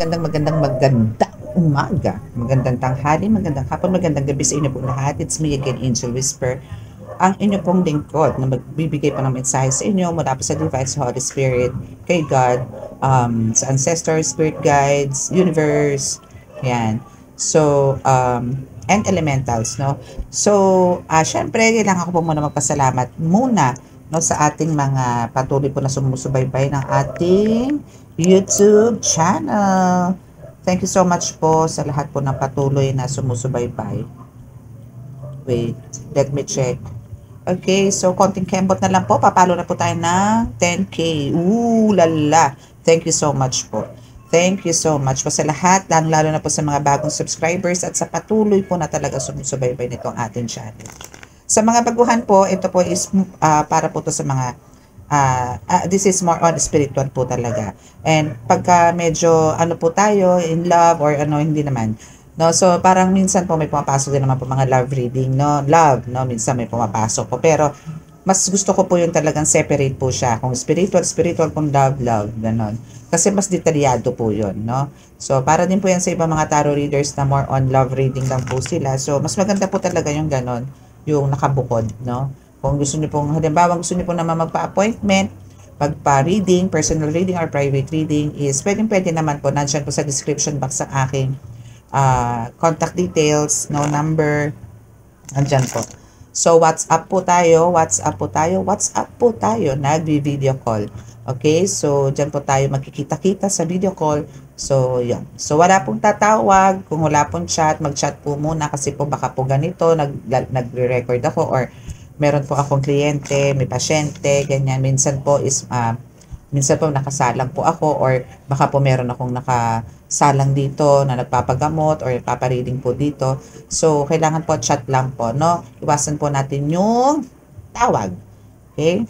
magandang umaga, magandang tanghali, magandang hapon, magandang gabi sa inyo po lahat. It's me again, Angel Whisper, ang inyo pong lingkod na magbibigay po ng mensahe sa inyo mula po sa Divine Holy Spirit, kay God, sa ancestors, spirit guides, universe, yan. So, and elementals, no? So, syempre, kailangan ko po muna magpasalamat muna, no, sa ating mga patuloy po na sumusubaybay ng ating YouTube channel. Thank you so much po sa lahat po ng patuloy na sumusubaybay. Wait, let me check. Okay, so konting kembot na lang po. Papalo na po tayo ng 10K. Ooh, lala. Thank you so much po. Thank you so much po sa lahat, lalo na po sa mga bagong subscribers at sa patuloy po na talaga sumusubaybay nitong ating channel. Sa mga baguhan po, ito po is para po to sa mga this is more on spiritual po talaga. And pagka medyo ano po tayo, in love or ano, hindi naman. No, so parang minsan po may pumapasok din naman po mga love reading, no? Love, no? Minsan may pumapasok po. Pero mas gusto ko po yung talagang separate po siya. Kung spiritual, kung love, ganon. Kasi mas detalyado po yun, no? So, para din po yan sa ibang mga tarot readers na more on love reading lang po sila. So, mas maganda po talaga yung ganon, yung nakabukod, no? Kung gusto niyo pong, halimbawa gusto niyo pong naman magpa-appointment, pagpa-reading, personal reading or private reading is pwede naman po. Nandiyan po sa description box ang aking contact details, no, number, andyan po. So, WhatsApp po tayo, nag-video call. Okay, so dyan po tayo magkikita-kita sa video call. So, yan. So, wala pong tatawag, kung wala pong chat, mag-chat po muna kasi po baka po ganito, nagre-record ako or meron po akong kliyente, may pasyente, ganyan. Minsan po nakasalang po ako or baka po meron akong nakasalang dito na nagpapagamot or papareading po dito. So, kailangan po chat lang po, no? Iwasan po natin yung tawag. Okay?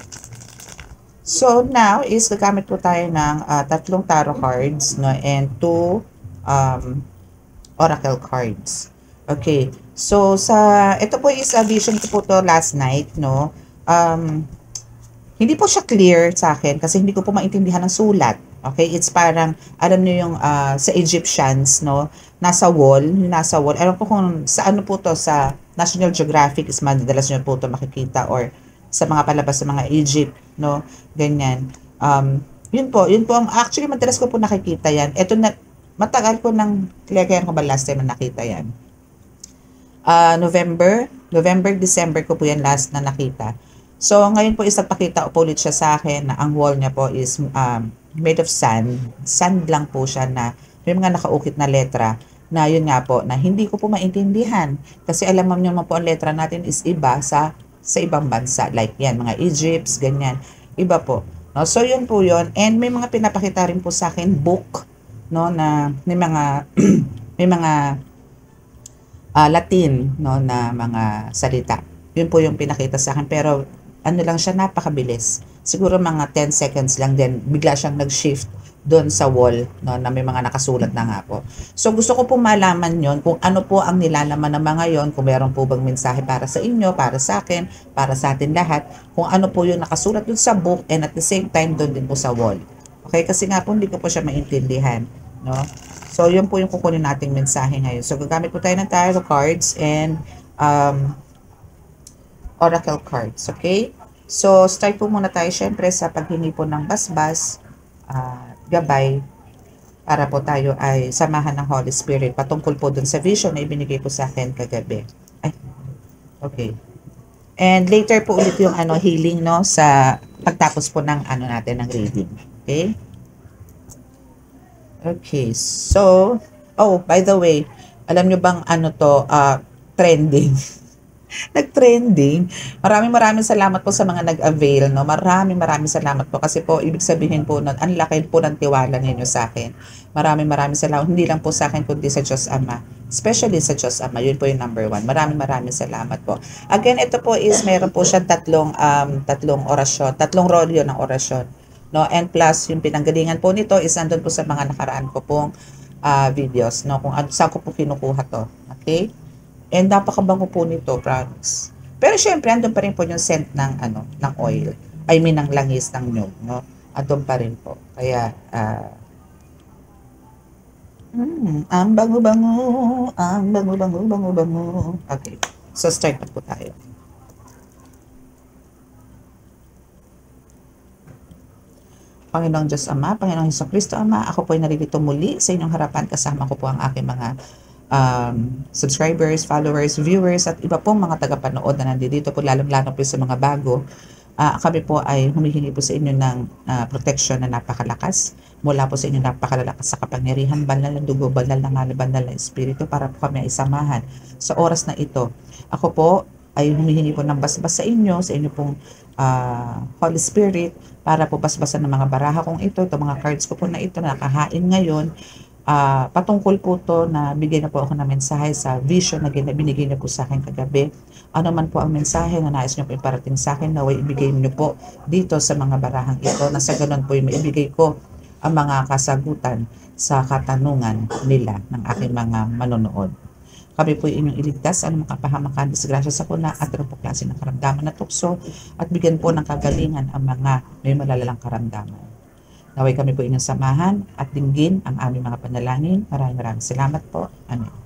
So, now is gagamit po tayo ng 3 tarot cards, no? And 2 oracle cards. Okay. So, ito po is a vision ko po to last night, no? Hindi po siya clear sa akin kasi hindi ko po maintindihan ang sulat. Okay, it's parang, alam niyo yung sa Egyptians, no? Nasa wall. Alam po kung sa ano po to, sa National Geographic is madalas niyo po to makikita or sa mga palabas sa mga Egypt, no? Ganyan. Yun po ang, actually madalas ko po nakikita yan. Ito na, matagal ko nang, kaya ko ba last time na nakita yan? November, December ko po yan last na nakita. So, ngayon po is nagpakita po ulit siya sa akin na ang wall niya po is made of sand. Sand lang po siya na may mga nakaukit na letra na yun nga po na hindi ko po maintindihan. Kasi alam mo naman po ang letra natin is iba sa ibang bansa. Like yan, mga Egypts, ganyan. Iba po. No? So, yun po yun. And may mga pinapakita rin po sa akin book, no, na may mga may mga Latin, no, na mga salita. Yun po yung pinakita sa akin. Pero ano lang siya, napakabilis. Siguro mga 10 seconds lang din, bigla siyang nag-shift doon sa wall, no, na may mga nakasulat na nga po. So, gusto ko po malaman yon kung ano po ang nilalaman ng mga yon, kung meron po bang mensahe para sa inyo, para sa akin, para sa atin lahat, kung ano po yung nakasulat doon sa book and at the same time doon din po sa wall. Okay, kasi nga po hindi ko po siya maintindihan, no? So, yun po yung kukunin nating mensahe ngayon. So, gagamit po tayo ng tarot cards and oracle cards, okay? So, start po muna tayo syempre sa paghingi po ng basbas, gabay, para po tayo ay samahan ng Holy Spirit patungkol po dun sa vision na ibinigay po sa akin kagabi. Ay, okay. And later po ulit yung healing, no, sa pagtapos po ng natin ng reading. Okay? Okay, so, by the way, alam nyo bang trending? Nag-trending. Maraming salamat po sa mga nag-avail, no? Maraming salamat po kasi po ibig sabihin po nun, ang laki po ng tiwala ninyo sa akin. Maraming salamat. Hindi lang po sa akin kundi sa Diyos Ama. Especially sa Diyos Ama. Yun po yung number 1. Maraming salamat po. Again, ito po is meron po siya tatlong orasyon, tatlong rolyo ng orasyon, no? And plus yung pinanggalingan po nito is andun po sa mga nakaraan ko pong videos, no? Kung saan ko po kinukuha to. Okay? And napakabango po nito, promise. Pero syempre, andun pa rin po yung scent ng ng oil. I mean, ng langis ng nyug, no? Andun pa rin po. Kaya, Ang bango-bango, ang bango-bango, bango-bango. Okay, so start na po tayo. Panginoong Diyos Ama, Panginoong Hesukristo Ama, ako po ay naririto muli sa inyong harapan. Kasama ko po ang aking mga subscribers, followers, viewers, at iba pong mga tagapanood na nandito po, lalong-lalo po sa mga bago. Kami po ay humihingi po sa inyo ng protection na napakalakas mula po sa inyo napakalakas sa kapangyarihan, banal ng dugo, banal ng ngalan, banal ng espiritu, para po kami ay samahan sa oras na ito. Ako po ay humihingi po ng basbas sa inyo pong Holy Spirit, para po basbasan ng mga baraha kong ito, itong mga cards ko po na ito na nakahain ngayon. Patungkol po to na bigyan na po ako ng mensahe sa vision na binigay niyo po sa akin kagabi. Ano man po ang mensahe na nais niyo po iparating sa akin, naway ibigay niyo po dito sa mga barahang ito, na sa ganun po maibigay ko ang mga kasagutan sa katanungan nila ng aking mga manonood. Kami po inyong iligtas ang mga kapahamakan, disgrasya sa kuna at po klase ng karamdaman na tukso, at bigyan po ng kagalingan ang mga may malalalang karamdaman. Naway kami po inyong samahan at dinggin ang aming mga panalangin. Maraming salamat po. Amen.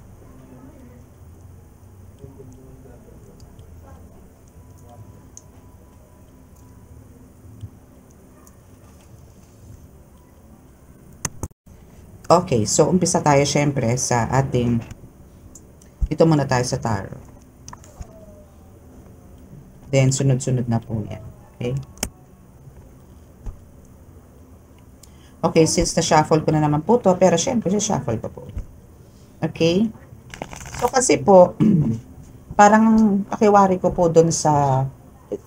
Okay, so umpisa tayo syempre sa ating, ito muna tayo sa tarot. Then sunod-sunod na po yan. Okay? Okay, since na-shuffle ko na naman po to, pero syempre shuffle pa po. Okay? So kasi po, parang pakiwari ko po dun sa,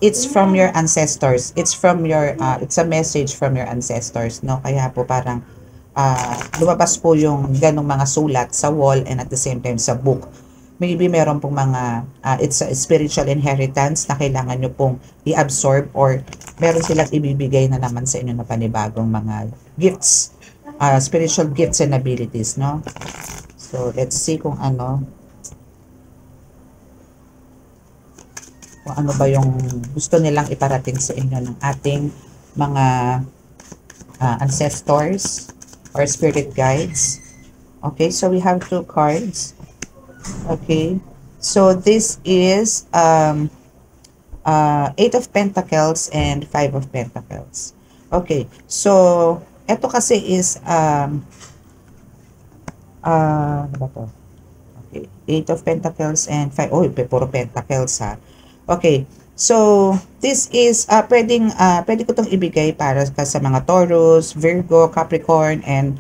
it's from your ancestors. It's from your, it's a message from your ancestors, no? Kaya po parang, lumabas po yung ganong mga sulat sa wall and at the same time sa book. Maybe meron pong mga, it's a spiritual inheritance na kailangan nyo pong i-absorb, or meron silang ibibigay na naman sa inyo na panibagong mga gifts, spiritual gifts and abilities, no? So, let's see kung ano ba yung gusto nilang iparating sa inyo ng ating mga ancestors or spirit guides. Okay, so we have 2 cards. Okay, so this is 8 of Pentacles and 5 of Pentacles. Okay, so ito kasi is ano ba to? Okay, 8 of Pentacles and 5. Oh, puro Pentacles ha. Okay, so this is pwede ko tong ibigay para sa mga Taurus, Virgo, Capricorn, and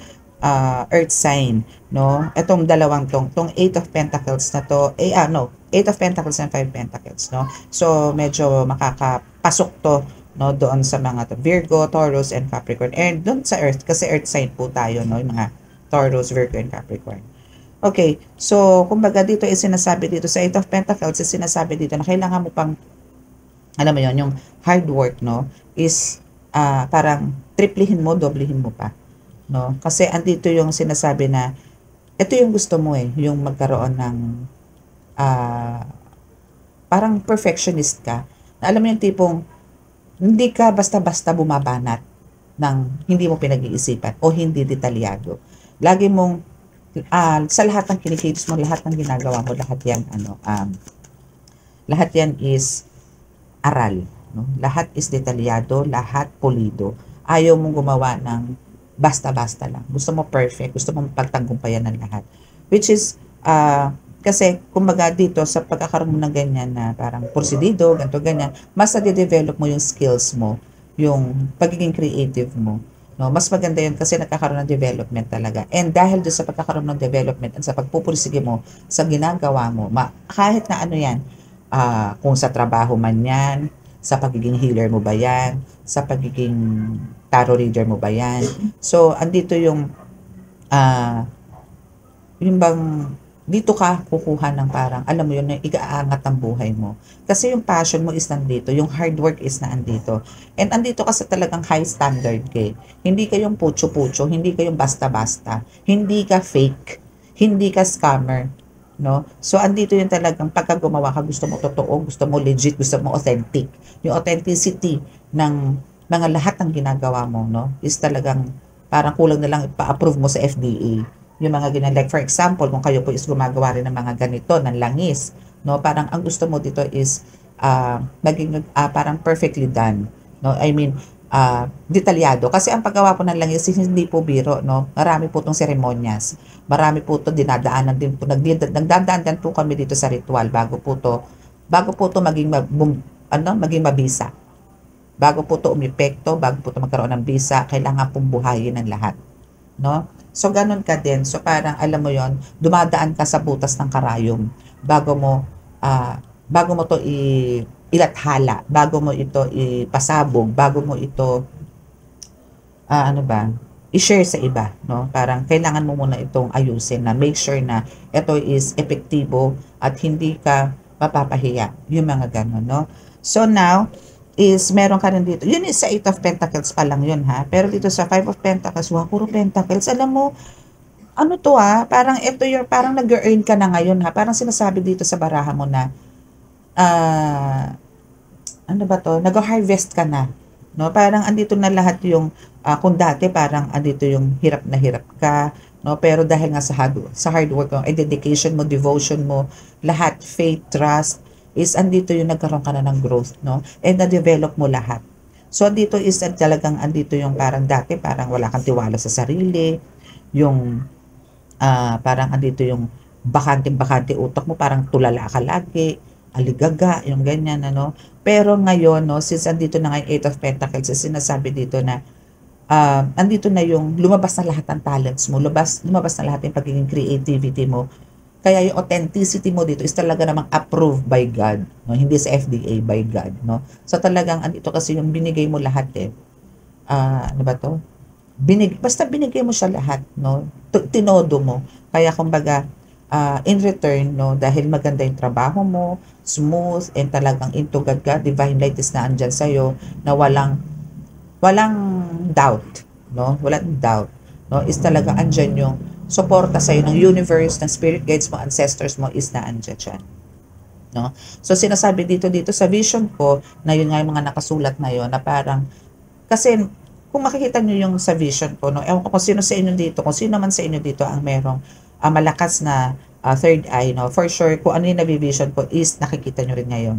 earth sign, no? Itong dalawang tong 8 of Pentacles na to, 8 of Pentacles and 5 Pentacles, no? So medyo makakapasok to, no, doon sa mga Virgo, Taurus, and Capricorn, and doon sa earth, kasi earth sign po tayo, no, yung mga Taurus, Virgo, and Capricorn. Okay, so kumbaga dito is sinasabi dito sa 8 of Pentacles, is sinasabi dito na kailangan mo pang, alam mo yon, yung hard work, no, is parang triplihin mo, doblihin mo pa, no? Kasi andito yung sinasabi na ito yung gusto mo yung magkaroon ng parang perfectionist ka. Na alam mo yung tipong hindi ka basta-basta bumabanat ng hindi mo pinag-iisipan o hindi detalyado. Lagi mong sa lahat ng kinikilos mo, lahat ng ginagawa mo, lahat yan is aral, no? Lahat is detalyado, lahat pulido. Ayaw mong gumawa ng basta-basta lang. Gusto mo perfect, gusto mo pagtagumpayan ng lahat. Which is, kasi kumbaga dito sa pagkakaroon mo ng ganyan na parang porsidido, ganito, ganyan, mas na-develop mo yung skills mo, yung pagiging creative mo. No, mas maganda yun kasi nagkakaroon ng development talaga. And dahil doon sa pagkakaroon ng development at sa pagpupursige mo sa ginagawa mo, kahit na ano yan, kung sa trabaho man yan, sa pagiging healer mo ba yan, sa pagiging tarot reader mo ba yan. So, andito yung bang dito ka kukuha ng parang, alam mo yun, na igaangat ang buhay mo. Kasi yung passion mo is nandito, yung hard work is na andito. And andito ka sa talagang high standard kay. Hindi kayong pucho-pucho, hindi kayong basta-basta, hindi ka fake, hindi ka scammer, no? So andito yung talagang pagka gumawa ka, gusto mo totoo, gusto mo legit, gusto mo authentic. Yung authenticity ng mga lahat ng ginagawa mo, no, is talagang parang kulang na lang ipa-approve mo sa FDA, yung mga ganyan. Like for example, kung kayo po is gumagawa rin ng mga ganito, ng langis, no? Parang ang gusto mo dito is maging parang perfectly done, no? I mean, detalyado. Kasi ang paggawa po ng langis hindi po biro, no? Marami po itong seremonyas. Marami po ito dinadaanan din po. Nagdadaan po kami dito sa ritual bago po to maging maging mabisa. Bago po to umepekto, bago po to magkaroon ng bisa, kailangan pong buhayin ng lahat, no? So ganun ka din. So parang alam mo 'yon, dumadaan ka sa butas ng karayom bago mo to ilathala, bago mo ito ipasabog, bago mo ito ano ba, i-share sa iba, no? Parang kailangan mo muna itong ayusin na make sure na ito is epektibo at hindi ka mapapahiya. Yung mga ganun, no? So now, is meron ka rin dito. Yun is sa 8 of Pentacles pa lang yun, ha? Pero dito sa 5 of Pentacles, wow, puro Pentacles. Alam mo, ano to parang ito yung, parang nag-earn ka na ngayon, ha? Parang sinasabi dito sa baraha mo na, ano ba to? Nag-harvest ka na. No? Parang andito na lahat yung, kung dati parang andito yung hirap na hirap ka, no? Pero dahil nga sa hard work mo, dedication mo, devotion mo, lahat, faith, trust, is andito yung nagkaroon ka na ng growth, no? And na-develop mo lahat. So, andito is talagang andito yung parang dati, parang wala kang tiwala sa sarili, yung parang andito yung bakante utak mo, parang tulala ka lagi, aligaga, yung ganyan, ano. Pero ngayon, no, since andito na nga yung 8 of Pentacles, sinasabi dito na andito na yung lumabas na lahat ng talents mo, lumabas na lahat ng pagiging creativity mo. Kaya yung authenticity mo dito is talaga namang approved by God, no? Hindi sa FDA, by God, no? So talagang andito kasi yung binigay mo lahat ano ba to? Basta binigay mo siya lahat, no? Tinodo mo. Kaya kumbaga, in return, no, dahil maganda yung trabaho mo, smooth, and talagang into God ka, divine light is na andyan sa'yo, na walang doubt, no? Walang doubt, no? Is talaga andyan yung suporta sa'yo ng universe, ng spirit guides mo, ancestors mo, is na andyan dyan, no? So, sinasabi dito sa vision ko, na yun nga yung mga nakasulat na yun, na parang, kasi, kung makikita nyo yung sa vision ko, no, ewan ko kung sino sa inyo dito, kung sino man sa inyo dito ang merong malakas na third eye, no, for sure, kung ano yung nabivision ko is nakikita nyo rin ngayon,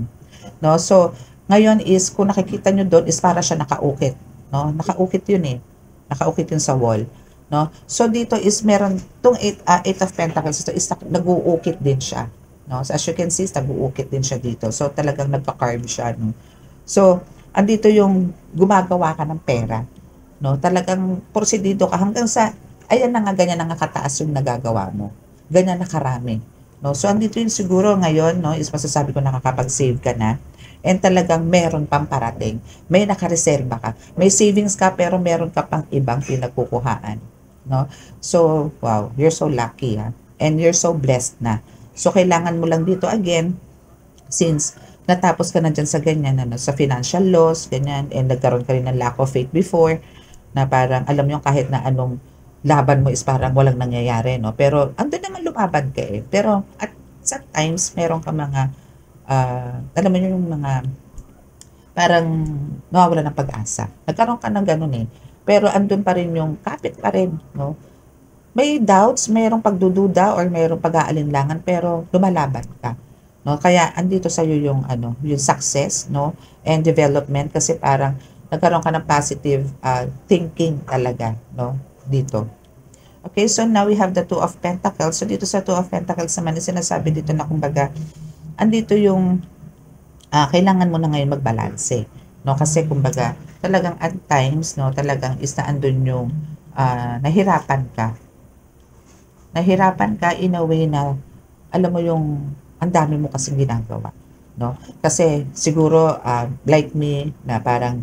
no? So, ngayon is, kung nakikita nyo doon is para siya nakaukit, no? Nakaukit yun nakaukit yun sa wall, no? So, dito is meron, itong 8 of Pentacles, ito is nag-uukit din siya, no? So, as you can see, nag-uukit din siya dito. So, talagang nagpa-carve siya, no? So, andito yung gumagawa ka ng pera, no? Talagang porsidido ka hanggang sa, ayan na nga, ganyan na nga kataas yung nagagawa mo. Ganyan na karami, no? So, andito yung siguro ngayon, no, is masasabi ko nakakapag-save ka na. And talagang meron pang parating. May nakareserba ka. May savings ka, pero meron ka pang ibang pinagkukuhaan, no? So, wow, you're so lucky, and you're so blessed na. So, kailangan mo lang dito again, since natapos ka na dyan sa ganyan, ano, sa financial loss, ganyan, and nagkaroon ka rin ng lack of faith before, na parang, alam nyo, kahit na anong laban mo is parang walang nangyayari, no? Pero, andun naman lumaban ka Pero, at sometimes, meron ka mga, alam mo yung mga, parang nawawala ng pag-asa. Nagkaroon ka ng ganun Pero andun pa rin yung kapit pa rin, no? May doubts, mayroong pagdududa or mayroong pag-aalinlangan, pero lumalaban ka, no? Kaya andito sa iyo yung yung success, no? And development, kasi parang nagkaroon ka ng positive thinking talaga, no? Dito. Okay, so now we have the 2 of Pentacles. So dito sa 2 of Pentacles naman, sinasabi dito na kumbaga, andito yung kailangan mo na ngayon magbalanse, no? Kasi kumbaga talagang at times, no, talagang is na andun yung nahirapan ka in a way na alam mo yung ang dami mo kasing ginagawa, no? Kasi siguro like me na parang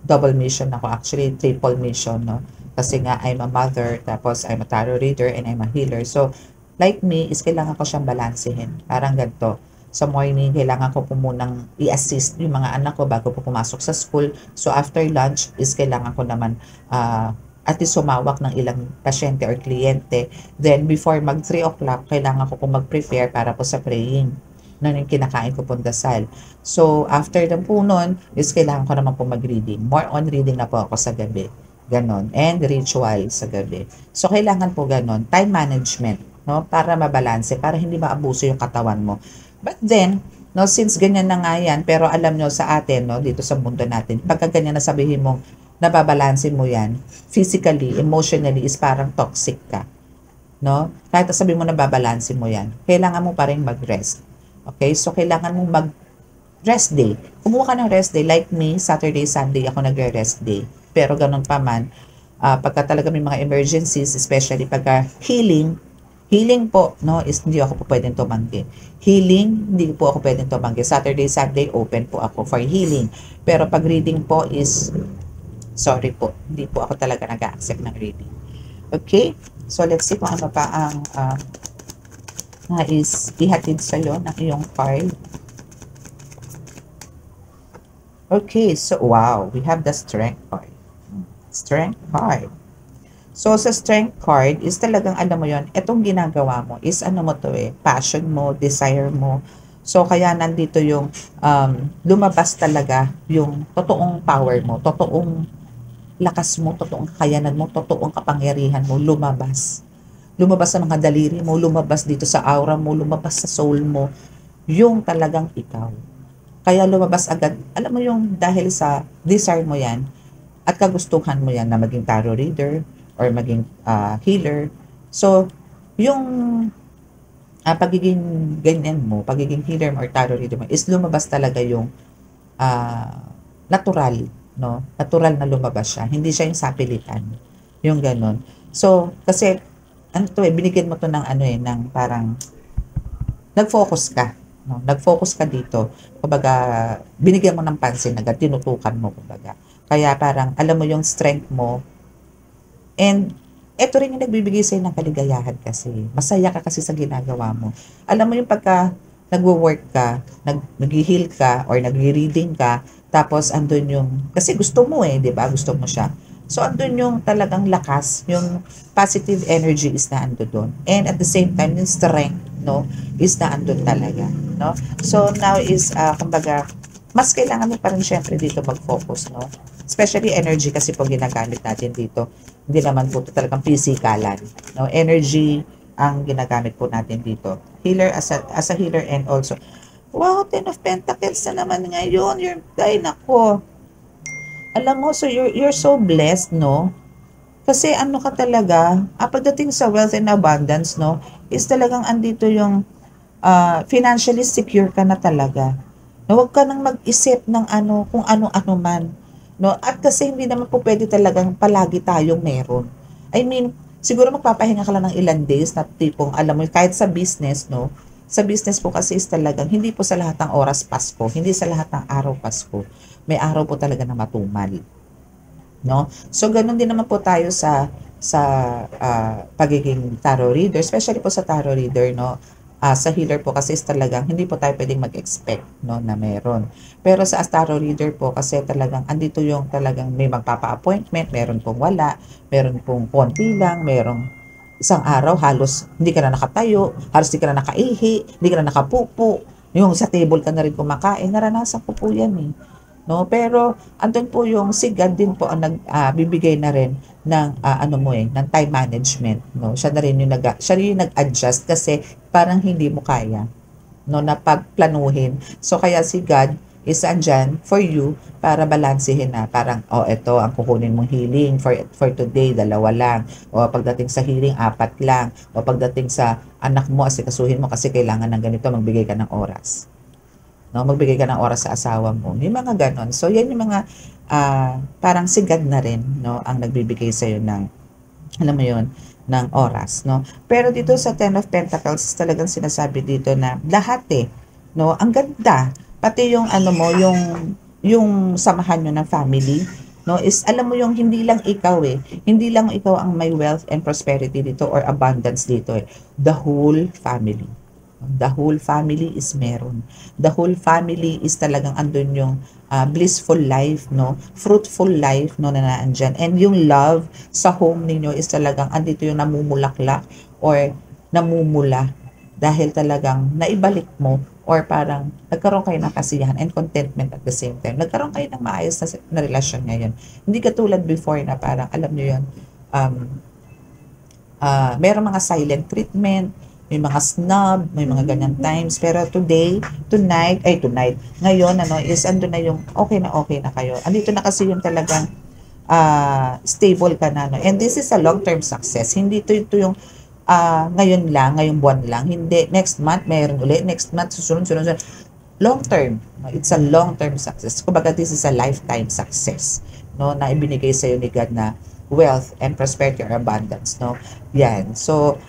double mission ako, actually triple mission, no? Kasi nga I'm a mother, tapos I'm a tarot reader, and I'm a healer. So like me is kailangan ko siyang balansehin, parang ganito. Sa morning, kailangan ko po munang i-assist yung mga anak ko bago po pumasok sa school. So, after lunch is kailangan ko naman at least sumawak ng ilang pasyente or kliyente. Then, before mag 3 o'clock, kailangan ko po mag-prepare para po sa praying na yung kinakain ko pong dasal. So, after ng po nun, is kailangan ko naman po mag-reading. More on reading na po ako sa gabi. Ganon. And ritual sa gabi. So, kailangan po ganon. Time management, no? Para mabalanse, para hindi maabuso yung katawan mo. But then, no, since ganyan na nga yan, pero alam nyo sa atin, no, dito sa mundo natin, pagka ganyan na sabihin mong nababalanse mo yan, physically, emotionally, is parang toxic ka. No? Kahit sabihin mo nababalanse mo yan, kailangan mo pa rin mag-rest. Okay? So, kailangan mo mag-rest day. Kumuha ka ng rest day. Like me, Saturday, Sunday, ako nagre-rest day. Pero ganun pa man, pagka talaga may mga emergencies, especially pagka healing po, no, is hindi ako po pwedeng tumanggi. Healing, hindi po ako pwedeng tumanggi. Saturday, Sunday, open po ako for healing. Pero pag reading po is, sorry po, hindi po ako talaga nag-accept ng reading. Okay? So, let's see kung ano pa ang nais ihatid sa'yo ng iyong card. Okay, so wow, we have the strength card. Strength card. So, sa strength card is talagang, alam mo yon, itong ginagawa mo is ano mo to passion mo, desire mo. So, kaya nandito yung lumabas talaga yung totoong power mo, totoong lakas mo, totoong kakayanan mo, totoong kapangyarihan mo, lumabas. Lumabas sa mga daliri mo, lumabas dito sa aura mo, lumabas sa soul mo, yung talagang ikaw. Kaya lumabas agad, alam mo yung dahil sa desire mo yan, at kagustuhan mo yan na maging tarot reader, or maging healer. So, yung pagiging ganyan mo, pagiging healer mo or tarot reader mo, is lumabas talaga yung natural, no? Natural na lumabas siya. Hindi siya yung sapilitan. Yung ganon. So, kasi, ano to binigyan mo to ng ng parang, nag-focus ka. No? Nag-focus ka dito. Kumbaga, binigyan mo ng pansin, agad tinutukan mo, kumbaga. Kaya parang, alam mo yung strength mo, and eto rin yung nagbibigay sa'yo ng kaligayahan kasi. Masaya ka kasi sa ginagawa mo. Alam mo yung pagka nagwo-work ka, nag-heal ka, or nag-reading ka, tapos andun yung, kasi gusto mo di ba? Gusto mo siya. So, andun yung talagang lakas, yung positive energy is na andun doon. And at the same time, yung strength, no, is na andun talaga, no? So, now is, kumbaga, mas kailangan mo pa rin syempre dito mag-focus, no? Especially energy kasi po ginagamit natin dito. Hindi naman po ito talagang physikalan. No? Energy ang ginagamit po natin dito. Healer as a healer, and also, wow, 10 of Pentacles na naman ngayon. Ay, nako. Alam mo, so you're so blessed, no? Kasi ano ka talaga, pagdating sa wealth and abundance, no, is talagang andito yung financially secure ka na talaga. No, huwag ka nang mag-isip ng kung ano-ano man. No? At kasi hindi naman po pwede talagang palagi tayong meron. I mean, siguro magpapahinga ka lang ng ilang days na tipong, alam mo, kahit sa business, no? Sa business po kasi is talagang, hindi po sa lahat ng oras Pasko, hindi sa lahat ng araw Pasko. May araw po talaga na matumal. No? So, ganun din naman po tayo sa pagiging tarot reader, especially po sa tarot reader, no? Sa healer po kasi is talagang hindi po tayo pwedeng mag-expect, no, na meron. Pero sa tarot reader po kasi talagang andito yung talagang may magpapa-appointment, meron pong wala, meron pong konti lang, merong isang araw halos hindi ka na nakatayo, halos hindi ka na nakaihi, hindi ka na nakapupo, yung sa table ka na rin kumakain, naranasan ko po yan no? Pero andun po yung si God din po ang nagbibigay na rin ng ng time management, no? Siya rin yung nag-adjust kasi parang hindi mo kaya, no, na pagplanuhin. So kaya si God is andyan for you para balansehin na parang eto ang kukunin mong healing for today, 2 lang. O pagdating sa healing, 4 lang. O pagdating sa anak mo, asikasuhin mo kasi kailangan ng ganito, magbigay ka ng oras. No, magbigay ka ng oras sa asawa mo. Yung mga ganon. So, yan yung mga parang sigad na rin, no, ang nagbibigay sa'yo ng, alam mo yun, ng oras, no. Pero dito sa 10 of Pentacles, talagang sinasabi dito na lahat no, ang ganda. Pati yung yung samahan nyo ng family, no, is alam mo yung hindi lang ikaw hindi lang ikaw ang may wealth and prosperity dito or abundance dito the whole family. The whole family is meron. The whole family is talagang andun yung blissful life, no? Fruitful life, no, na naandyan. And yung love sa home ninyo is talagang andito yung namumulaklak or namumula. dahil talagang naibalik mo or parang nagkaroon kayo ng kasiyahan and contentment at the same time. Nagkaroon kayo ng maayos na relasyon ngayon. Hindi katulad before na parang, alam nyo yun, um, merong mga silent treatment, may mga snub, may mga ganyan times. Pero tonight, ngayon, is ando na yung okay na kayo. Andito na kasi yung talagang stable ka na. No? And this is a long-term success. Hindi ito yung ngayon lang, ngayong buwan lang. Hindi, next month, mayroon ulit. Next month, susunod. Long term. No? It's a long-term success. Kumbaga, this is a lifetime success. No? Na ibinigay sa'yo ni God na wealth and prosperity or abundance. No? Yan. So,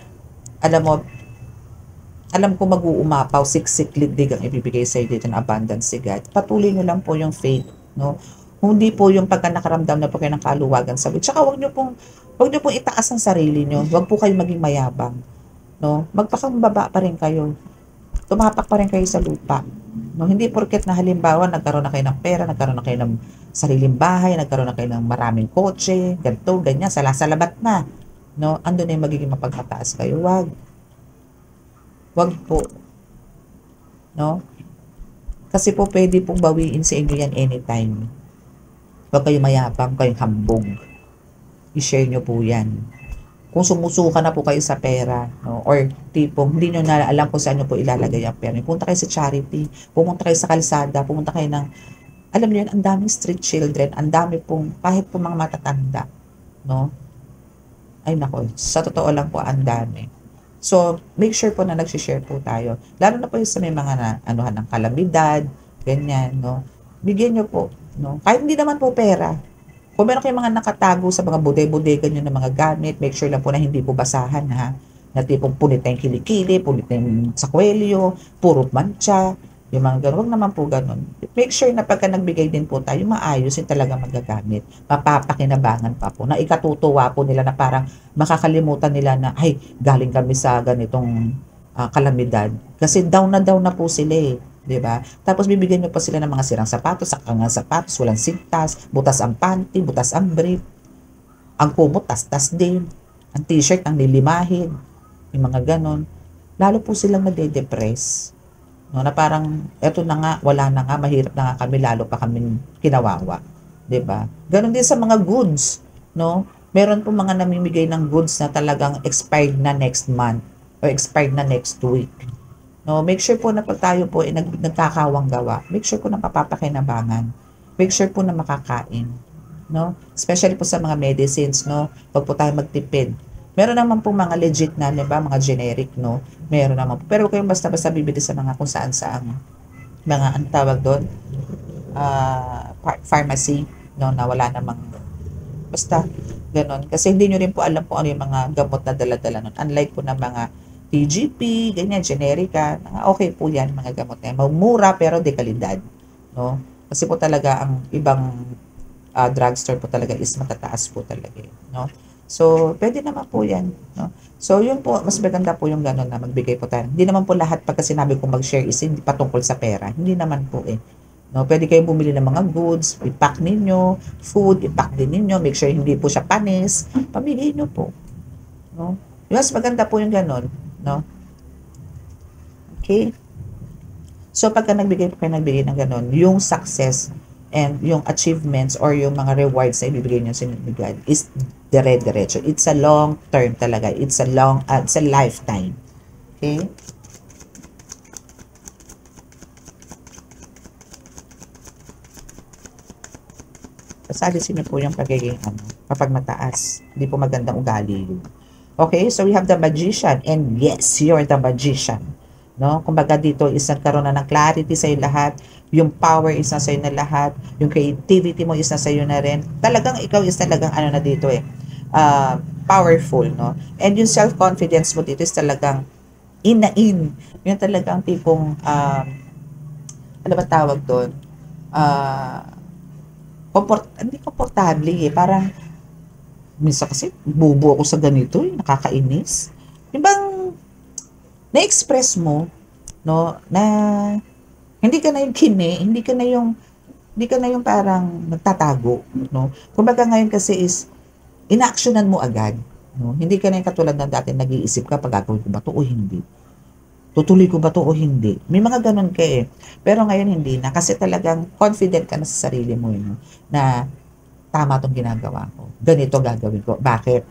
alam ko mag-uumapaw, siksik-ligdig ang ibibigay sa'yo dito ng abundance si God. Patuloy nyo lang po yung faith. No? Hindi po yung pagka nakaramdam na po kayo ng kaluwagan sa buhay. Tsaka huwag nyo pong itaas ang sarili nyo. Huwag po kayo maging mayabang. No? Magpakambaba pa rin kayo. Tumapak pa rin kayo sa lupa. No? Hindi porket na halimbawa nagkaroon na kayo ng pera, nagkaroon na kayo ng sariling bahay, nagkaroon na kayo ng maraming kotse, ganito, ganyan, salabat na. No? Ando na yung magiging mapagmataas kayo. Wag po. No? Kasi po pwede pong bawiin sa inyo yan anytime. Huwag kayo mayabang, kayong hambog. I-share nyo po yan. Kung sumusuka na po kayo sa pera, no? Or tipong hindi nyo na alam kung saan nyo po ilalagay ang pera. Pumunta kayo sa charity, pumunta kayo sa kalsada, pumunta kayo ng, alam nyo yun, ang daming street children, ang dami pong, kahit po mga matatanda, no? Ay nako, sa totoo lang po, ang dami. So, make sure po na nag-share po tayo. Lalo na po yung sa may mga ng kalamidad, ganyan, no? Bigyan nyo po, no? Kahit hindi naman po pera. Kung meron kayong mga nakatago sa mga bodega nyo ng mga gamit, make sure lang po na hindi po basahan, ha? Na tipong punit na yung kilikili, punit na yung sakwelyo, puro mancha, yung mga gano'n. Huwag naman po gano'n. Make sure na pagka nagbigay din po tayo, maayos yung talaga magagamit. Mapapakinabangan pa po. Na ikatutuwa po nila na parang makakalimutan nila na, ay, galing kami sa ganitong kalamidad. Kasi down na po sila eh. 'Di ba? Tapos bibigyan niyo pa sila ng mga sirang sapatos, sakangang sapatos, walang sintas, butas ang panty, butas ang brief. Ang kumot, tas-tas din. Ang t-shirt, ang lilimahin. Yung mga ganon. Lalo po silang nade-depress. No, na parang, eto na nga, wala na nga, mahirap na nga kami, lalo pa kami kinawawa. 'Di ba? Ganon din sa mga goods. No? Meron po mga namimigay ng goods na talagang expired na next month or expired na next week. No, make sure po na pag tayo po ay nagkakawang gawa, make sure po na mapapakinabangan. Make sure po na makakain, no? Especially po sa mga medicines, no? Wag po tayo magtipid. Meron naman po mga legit na, 'di ba, mga generic, no? Meron naman po. Pero huwag kayong basta-basta bibili sa mga kung saan-saan mga ang tawag doon, pharmacy, no, na wala namang basta ganon. Kasi hindi nyo rin po alam po ano yung mga gamot na dala-dala nun. Unlike po na mga TGP, ganyan, generika, okay po yan, mga gamot na yan. Mura pero de kalidad, no? Kasi po talaga ang ibang drugstore po talaga is matataas po talaga, no? So, pwede naman po yan, no? So, yun po, mas maganda po yung gano'n na magbigay po tayo. Hindi naman po lahat pagka sinabi kong mag-share is hindi patungkol sa pera. Hindi naman po eh. No, pwede kayong bumili ng mga goods, i-pack ninyo, food, i-pack din ninyo, make sure hindi po siya panis, pamigay nyo po, no? Mas maganda po yung gano'n, no? Okay? So, pagka nagbigay ng gano'n, yung success and yung achievements or yung mga rewards na ibibigay nyo sa God is dire-diretso. It's a long term talaga. It's a lifetime. Okay? Alisin niyo po yung pagiging kapag mataas. Hindi po magandang ugali yun. Okay, so we have the magician, and yes, you're the magician. No? Kumbaga dito is nagkaroon na ng clarity sa iyo lahat, yung power is nasa iyo na lahat, yung creativity mo is nasa iyo na rin. Talagang ikaw is talagang ano na dito powerful, no? And yung self-confidence mo dito is talagang in. Yung talagang tipong ano ba tawag doon? Hindi komportable eh. Parang, minsan kasi, bubo ako sa ganito eh. Nakakainis. Yung bang, na-express mo, no, na, hindi ka na yung hindi ka na yung parang nagtatago, no. Kumbaga ngayon kasi is, inactionan mo agad, no. Hindi ka na yung katulad ng dati, nag-iisip ka, pag gagawin ko ba ito o hindi. Tutuloy ko ba 'to o hindi? May mga gano'n ka, eh. Pero ngayon hindi na kasi talagang confident ka na sa sarili mo, eh, 'no, na tama 'tong ginagawa ko, ganito gagawin ko. Bakit,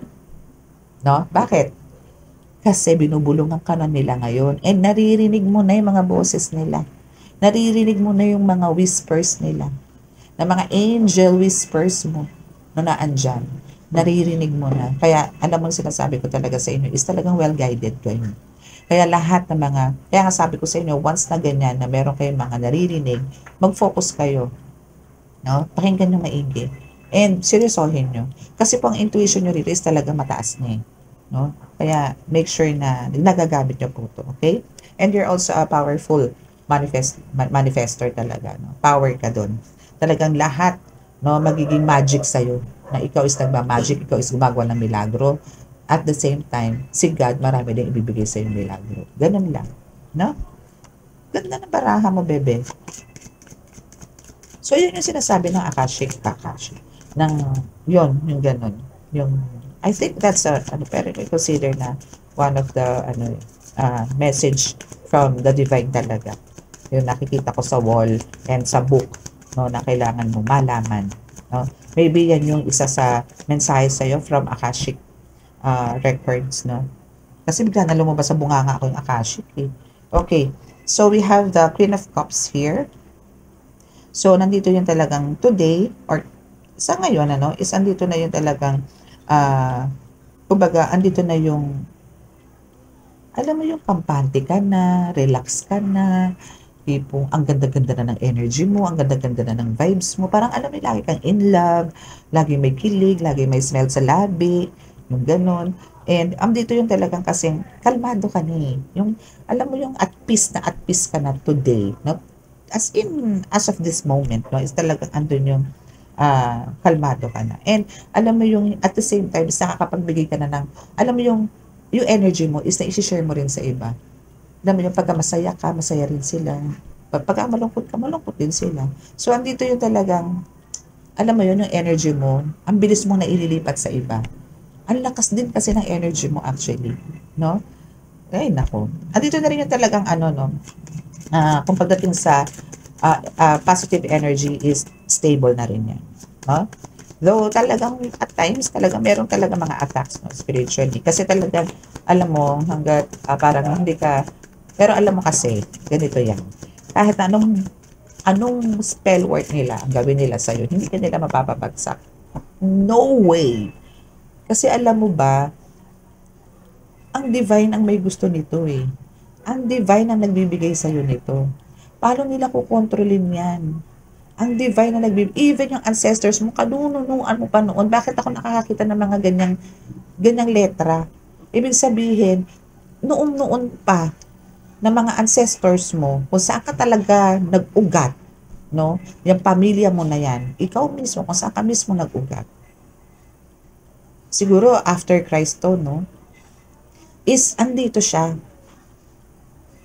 'no? Bakit? Kasi binubulungan ka na nila ngayon and naririnig mo na yung mga boses nila. Naririnig mo na yung mga whispers nila, na mga angel whispers mo na naandyan. Naririnig mo na. Kaya alam mo sinasabi ko talaga sa inyo is talagang well-guided kayo. Kaya lahat ng mga, kaya nga sabi ko sa inyo, once na ganyan na meron kayong mga naririnig, mag-focus kayo. No? Pakinggan nyo maigi. And seryosohin nyo. Kasi po ang intuition nyo rito is talaga mataas na eh. No? Kaya make sure na nagagamit nyo po ito. Okay? And you're also a powerful manifestor talaga. No? Power ka dun. Talagang lahat no, magiging magic sa'yo. Na ikaw is nagmamagic, ikaw is gumagawa ng milagro. At the same time, si God marami din ibibigay sa yung milagro. Ganun lang. No? Ganda ng baraha mo, bebe. So, yun yung sinasabi ng Akashic. Yung ganun. I think that's pero I consider na one of the, message from the divine talaga. Yung nakikita ko sa wall and sa book, no, na kailangan mo malaman. No? Maybe yan yung isa sa mensahe sa'yo from Akashic records, no? Kasi bigla na lumabas sa bunganga ako yung Akashic, eh. Okay, so we have the Queen of Cups here. So, nandito yung talagang today, or sa ngayon, is andito na yung talagang, kumbaga, andito na yung, alam mo yung kampante ka na, relax ka na, tipong ang ganda-ganda na ng energy mo, ang ganda-ganda na ng vibes mo, parang alam mo, lagi kang in love, lagi may kilig, lagi may smell sa labi, yung ganon. And dito yung talagang kasing kalmado ka na eh. Yung, alam mo yung at peace ka na today. No? As of this moment, no, is talagang andun yung kalmado ka na. And alam mo yung at the same time, is nakakapagbigay ka na ng, alam mo yung energy mo is na isi-share mo rin sa iba. Alam mo yung pagka masaya ka, masaya rin sila. Pagka malungkot ka, malungkot din sila. So andito yung talagang, alam mo yun, yung energy mo, ang bilis mong naililipat sa iba. Ang lakas din kasi ng energy mo actually, no? Ay, nako. Andito na rin yung talagang kung pagdating sa positive energy is stable na rin yan. No? Though talagang at times talagang meron talaga mga attacks no, spiritually. Kasi talagang alam mo hanggat parang hindi ka, pero alam mo kasi ganito yan. Kahit anong spell work nila ang gawin nila sa'yo, hindi ka nila mapapabagsak. No way! Kasi alam mo ba, ang divine ang may gusto nito eh. Ang divine ang nagbibigay sa'yo nito. Paano nila kukontrolin yan? Ang divine na nagbibigay, even yung ancestors mo, kanununuan mo pa noon, bakit ako nakakakita ng mga ganyang letra? Ibig sabihin, noon pa, na mga ancestors mo, kung saan ka talaga nag-ugat, no? Yung pamilya mo na yan, ikaw mismo, kung saan ka mismo nag-ugat. Siguro after Christ to, no? Is andito siya.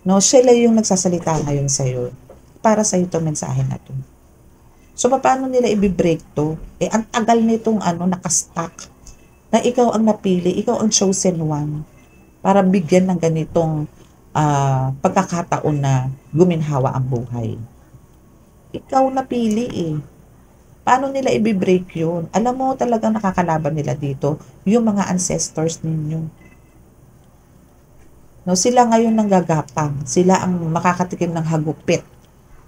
No, siya lang yung nagsasalita ngayon sa'yo. Para sa'yo itong mensahe na to. So, paano nila i-break to? Eh, ang tagal nitong nakastuck. Na ikaw ang napili, ikaw ang chosen one. Para bigyan ng ganitong pagkakataon na guminhawa ang buhay. Ikaw napili eh. Paano nila i-break yun? Alam mo talagang nakakalaban nila dito yung mga ancestors ninyo. No, sila ngayon nang gagapang. Sila ang makakatikim ng hagupit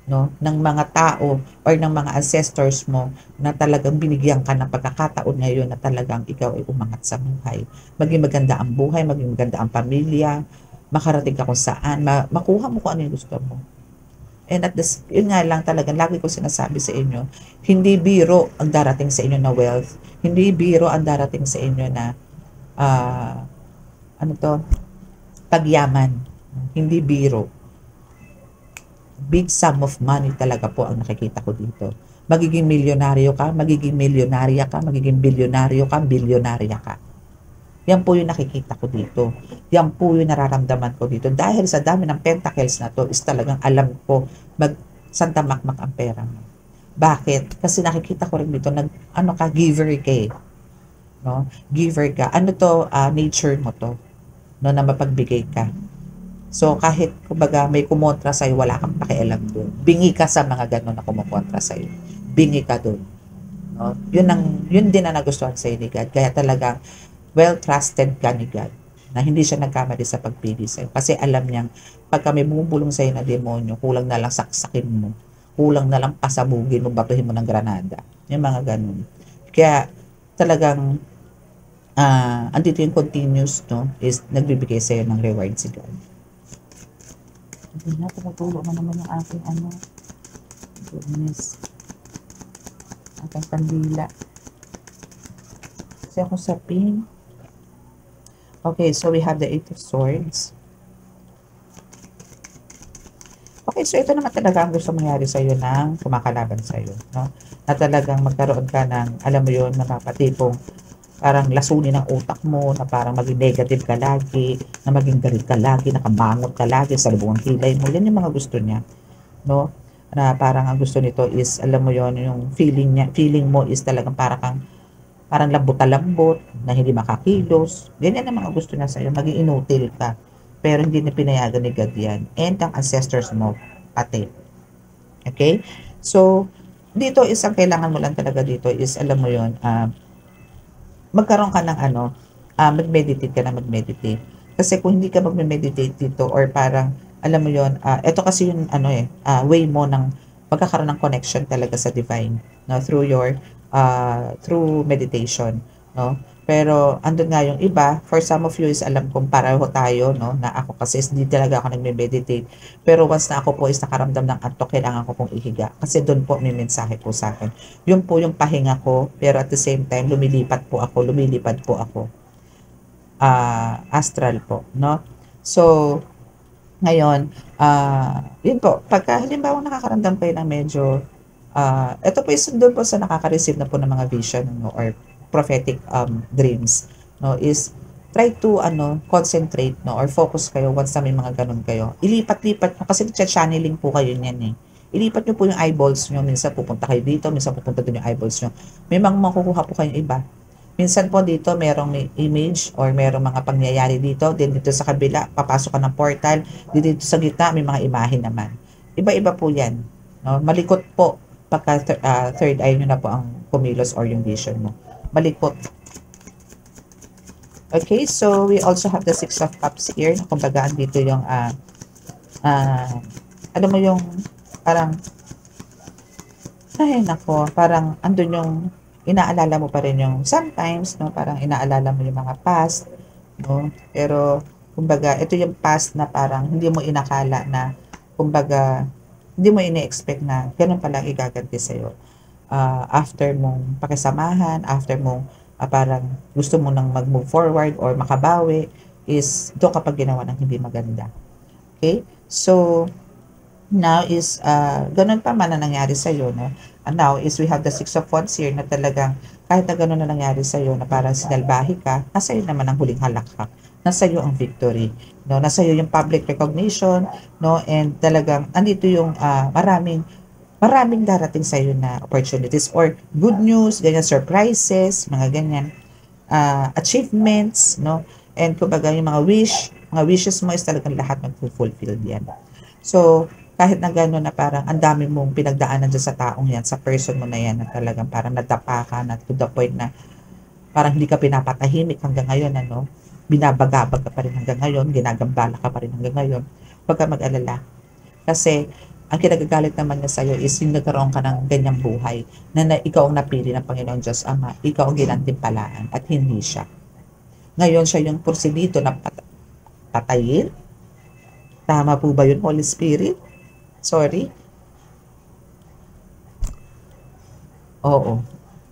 no, ng mga tao or ng mga ancestors mo na talagang binigyan ka ng pagkakataon ngayon na talagang ikaw ay umangat sa buhay. Maging maganda ang buhay, maging maganda ang pamilya, makarating ka kung saan, makuha mo kung ano yung gusto mo. And at this, yun nga lang talaga, lagi ko sinasabi sa inyo, hindi biro ang darating sa inyo na wealth. Hindi biro ang darating sa inyo na, pagyaman. Hindi biro. Big sum of money talaga po ang nakikita ko dito. Magiging milyonaryo ka, magiging milyonarya ka, magiging bilyonaryo ka, bilyonarya ka. Yan po yung nakikita ko dito. Yan po yung nararamdaman ko dito. Dahil sa dami ng pentacles na to, is talagang alam ko, santamakmak ang pera mo. Bakit? Kasi nakikita ko rin dito, giver ka eh. No? Giver ka. Ano to, nature mo to. No, na mapagbigay ka. So, kahit kumbaga may kumontra sa'yo, wala kang pakialam doon. Bingi ka sa mga ganun na kumukontra sa'yo. Bingi ka doon. No? Yun din ang nagustuhan sa'yo ni God. Kaya talagang well-trusted ka ni God na hindi siya nagkamali sa pagpili sa'yo. Kasi alam niyang pagka may bumubulong sa'yo na demonyo, kulang na lang saksakin mo. Kulang na lang pasabugin mo, batuhin mo ng granada. Yung mga ganun. Kaya talagang andito yung continuous, no, is nagbibigay sa'yo ng reward si God. Hindi na, tumutulo na naman yung aking goodness. Aking kandila. Kasi ako sa pin. Okay, so we have the 8 of Swords. Okay, so ito naman talaga ang gusto mangyari sa'yo ng kumakalaban sa'yo, no? Na talagang magkaroon ka ng, alam mo yun, napapatipong parang lasunin ang utak mo, na parang maging negative ka lagi, na maging galit ka lagi, nakabangot ka lagi sa lubong ng kilay mo. Yan yung mga gusto niya, no? Na parang ang gusto nito is, alam mo yon, yung feeling mo is talagang parang lambot-lambot, na hindi makakilos. Ganyan ang mga gusto niya sa'yo, maging inutil ka. Pero hindi na pinayagan ni God yan. And ang ancestors mo, pati. Okay? So, dito is, ang kailangan mo lang talaga dito is, alam mo yon, magkaroon ka ng mag-meditate ka na mag-meditate. Kasi kung hindi ka mag-meditate dito or parang, alam mo yon, ito kasi yung way mo ng magkakaroon ng connection talaga sa divine, no, through your through meditation, no. Pero andun nga yung iba, for some of you is alam kong pareho tayo, no, na ako kasi hindi talaga ako nagme-meditate. Pero once na ako po is nakaramdam ng antok, kailangan ko pong ihiga. Kasi doon po may mensahe po sa akin. Yun po yung pahinga ko, pero at the same time, lumilipad po ako. Astral po, no? So, ngayon, yun po, pagka halimbawa nakakaramdam kayo ng medyo, ito po is doon po sa nakaka-receive na po ng mga vision, no, or prophetic dreams, no, is try to concentrate, no, or focus kayo once na may mga ganun kayo. Ilipat-lipat nyo, kasi channeling po kayo niyan eh. Ilipat nyo po yung eyeballs nyo, minsan pupunta kayo dito, minsan pupunta doon yung eyeballs nyo. May mga makukuha po kayong iba. Minsan po dito merong may image or merong mga pangyayari dito, then dito sa kabila, papasok ka ng portal, dito sa gitna may mga imahe naman. Iba-iba po yan. No? Malikot po pagka third eye nyo na po ang kumilos or yung vision mo. Malikot. Okay, so we also have the Six of Cups here. Kumbaga, dito yung ano mo yung parang ay nako, parang andun yung inaalala mo pa rin yung sometimes, no, parang inaalala mo yung mga past, no, pero kumbaga ito yung past na parang hindi mo inakala na, kumbaga hindi mo ine-expect na ganun pala igaganti sa'yo. After mong pakisamahan, after mong parang gusto mo nang mag-move forward or makabawi, is doon kapag ginawa ng hindi maganda. Okay? So, now is, ganun pa man na nangyari sa'yo, no? And now is we have the Six of Wands here na talagang kahit na ganun na nangyari sa'yo na parang sinalbahe ka, nasa iyo naman ang huling halakhak. Nasa iyo ang victory. No? Nasa iyo yung public recognition, no? And talagang andito yung maraming darating sa iyo na opportunities or good news, ganyan, surprises, mga ganyan, achievements, no? And kumbaga yung mga wishes mo is talagang lahat mag-fulfill yan. So, kahit na gano'n na parang ang dami mong pinagdaanan dyan sa taong yan, sa person mo na yan, na talagang parang nadapa ka na to the point na parang hindi ka pinapatahimik hanggang ngayon, binabagabag ka pa rin hanggang ngayon, ginagambala ka pa rin hanggang ngayon, huwag ka mag-alala. Kasi, ang kinagagalit naman niya sa'yo is yung nagkaroon ka ng ganyang buhay na ikaw ang napili ng Panginoong Diyos Ama, ikaw ang ginantimpalaan at hindi siya. Ngayon siya yung porsigido na patayin. Tama po ba yun, Holy Spirit? Sorry? Oo.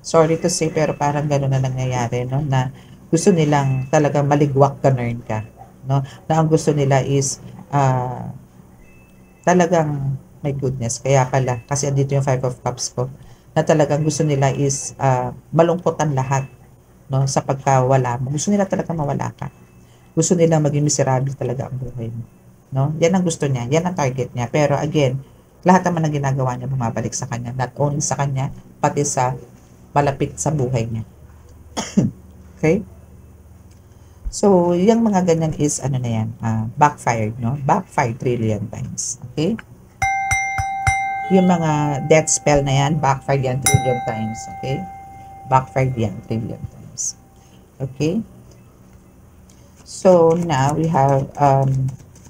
Sorry to say, pero parang gano'n na nangyayari, no? Na gusto nilang talagang maligwak ka, no? Na ang gusto nila is talagang, my goodness, kaya pala, kasi andito yung Five of Cups ko, na talagang gusto nila is malungkot ang lahat, no? Sa pagkawala mo. Gusto nila talaga mawala ka. Gusto nila maging miserable talaga ang buhay mo. No? Yan ang gusto niya, yan ang target niya. Pero again, lahat naman ng ginagawa niya bumabalik sa kanya. Not only sa kanya, pati sa malapit sa buhay niya. Okay? So, yung mga ganyan is, ano na yan, backfired, no? Backfired trillion times. Okay? Yung mga death spell na yan, backfired yan trillion times. Okay? Backfired yan trillion times. Okay? So, now we have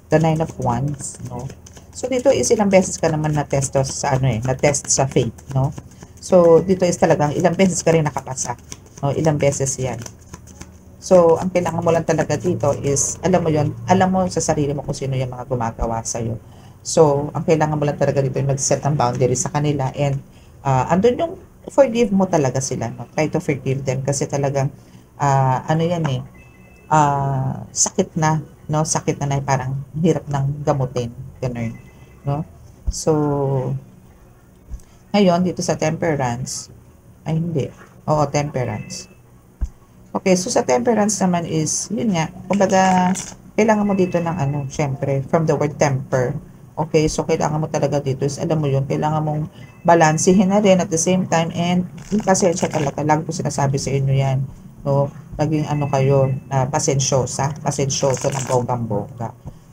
the Nine of Wands, no? So, dito is ilang beses ka naman na-test sa na-test sa faith, no? So, dito is talagang ilang beses ka rin nakapasa. No? Ilang beses yan. So, ang kailangan mo lang talaga dito is, alam mo yon, alam mo sa sarili mo kung sino yung mga gumagawa sa'yo. So, ang kailangan mo lang talaga dito yung mag-set ng boundaries sa kanila and andun yung forgive mo talaga sila. No? Try to forgive them kasi talagang, ano yan eh, sakit na, no? Sakit na parang hirap ng gamutin. Ganun, no? So, ngayon, dito sa temperance, ay hindi. Oo, temperance. Okay, so sa temperance naman is, yun nga, kumbaga, kailangan mo dito ng ano, syempre, from the word temper. Okay, so kailangan mo talaga dito is, alam mo yun, kailangan mong balansihin na rin at the same time, and yung pasensya talaga, lagi ko sinasabi sa inyo yan, no, naging ano kayo, pasensyoso ng bonggang-bongga.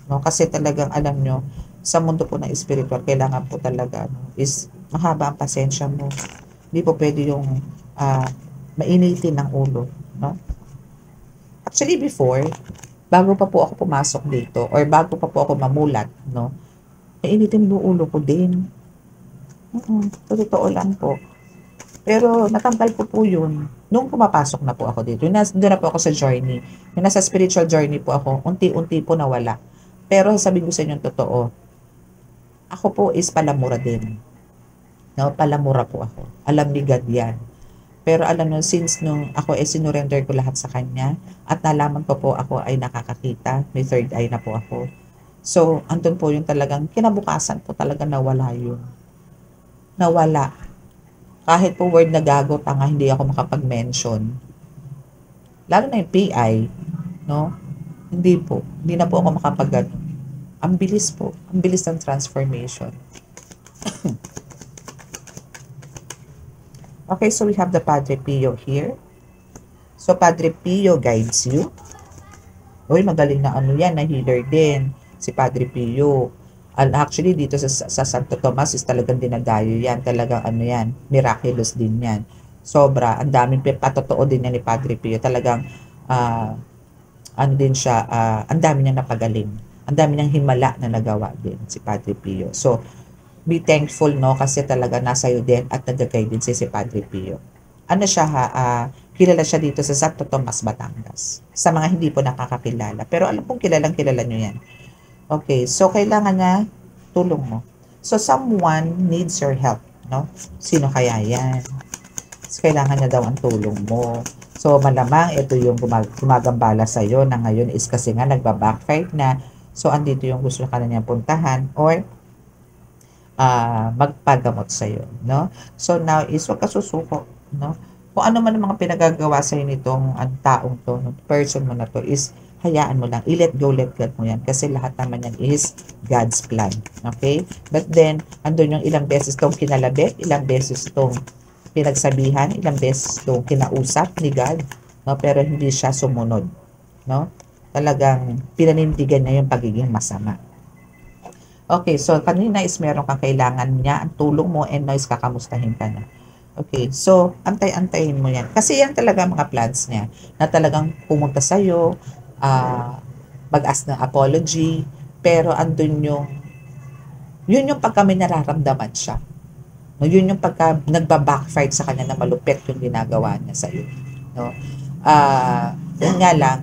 No, kasi talagang alam nyo, sa mundo po ng spiritual, kailangan po talaga, no, is mahaba ang pasensya mo. Hindi po pwede yung mainitin ng ulo. No? Actually, before, bago pa po ako pumasok dito, or bago pa po ako mamulat, no, mainitin yung ulo ko din. Totoo lang po. Pero natanggal ko po yun nung pumapasok na po ako dito. Doon na po ako sa journey. Yung nasa spiritual journey po ako, unti-unti po nawala. Pero sabihin ko sa inyo totoo, ako po is palamura din. No, palamura po ako. Alam ni God yan. Pero alam nyo, since nung ako ay sinurrender ko lahat sa Kanya, at nalaman ko po ako ay nakakakita, may third eye na po ako. So, andun po yung talagang, kinabukasan po talaga nawala yun. Nawala. Kahit po word na gago, tanga, hindi ako makapag-mention. Lalo na yung PI, no? Hindi po. Hindi na po ako makapag-ano. Ang bilis po. Ang bilis ng transformation. Okay, so we have the Padre Pio here. So, Padre Pio guides you. Uy, magaling na ano yan, na healer din. Si Padre Pio. And actually, dito sa Santo Tomas is talagang dinadayo yan. Talagang ano yan, miraculous din yan. Sobra, ang daming patotoo din yan ni Padre Pio. Talagang, ano din siya, ang dami niyang napagaling. Ang dami niyang himala na nagawa din si Padre Pio. So, be thankful, no? Kasi talaga nasa iyo din at nagagay din si Padre Pio. Ano siya kilala siya dito sa Santo Tomas, Batangas. Sa mga hindi po nakakakilala. Pero alam kong kilala nyo yan. Okay, so kailangan niya tulong mo. So someone needs your help, no? Sino kaya yan? So, kailangan niya daw ang tulong mo. So malamang ito yung gumagambala sa iyo na ngayon is kasi nga nagba-backfight na. So andito yung gusto ka na niya puntahan or magpagamot sa iyo, no? So now is wag ka susuko, no? Kung ano man ang mga pinagagawa sa iyo nitong taong to, no, person mo na to is hayaan mo lang, let go mo yan kasi lahat naman yan is God's plan, okay? But then andun yung ilang beses tong kinalabit, ilang beses tong pinagsabihan, ilang beses tong kinausap ni God, no? Pero hindi siya sumunod, no? Talagang pinanindigan niya yung pagiging masama. Okay, so kanina is meron kang kailangan niya ang tulong mo and noise kakamustahin ka na. Okay, so antay-antayin mo yan. Kasi yan talaga mga plans niya na talagang pumunta sa'yo, mag-ask ng apology, pero andun yun yung pagka may nararamdaman siya. No, yun yung pagka nagba-backfire sa kanya na malupit yung ginagawa niya sa'yo. No? Yun nga lang,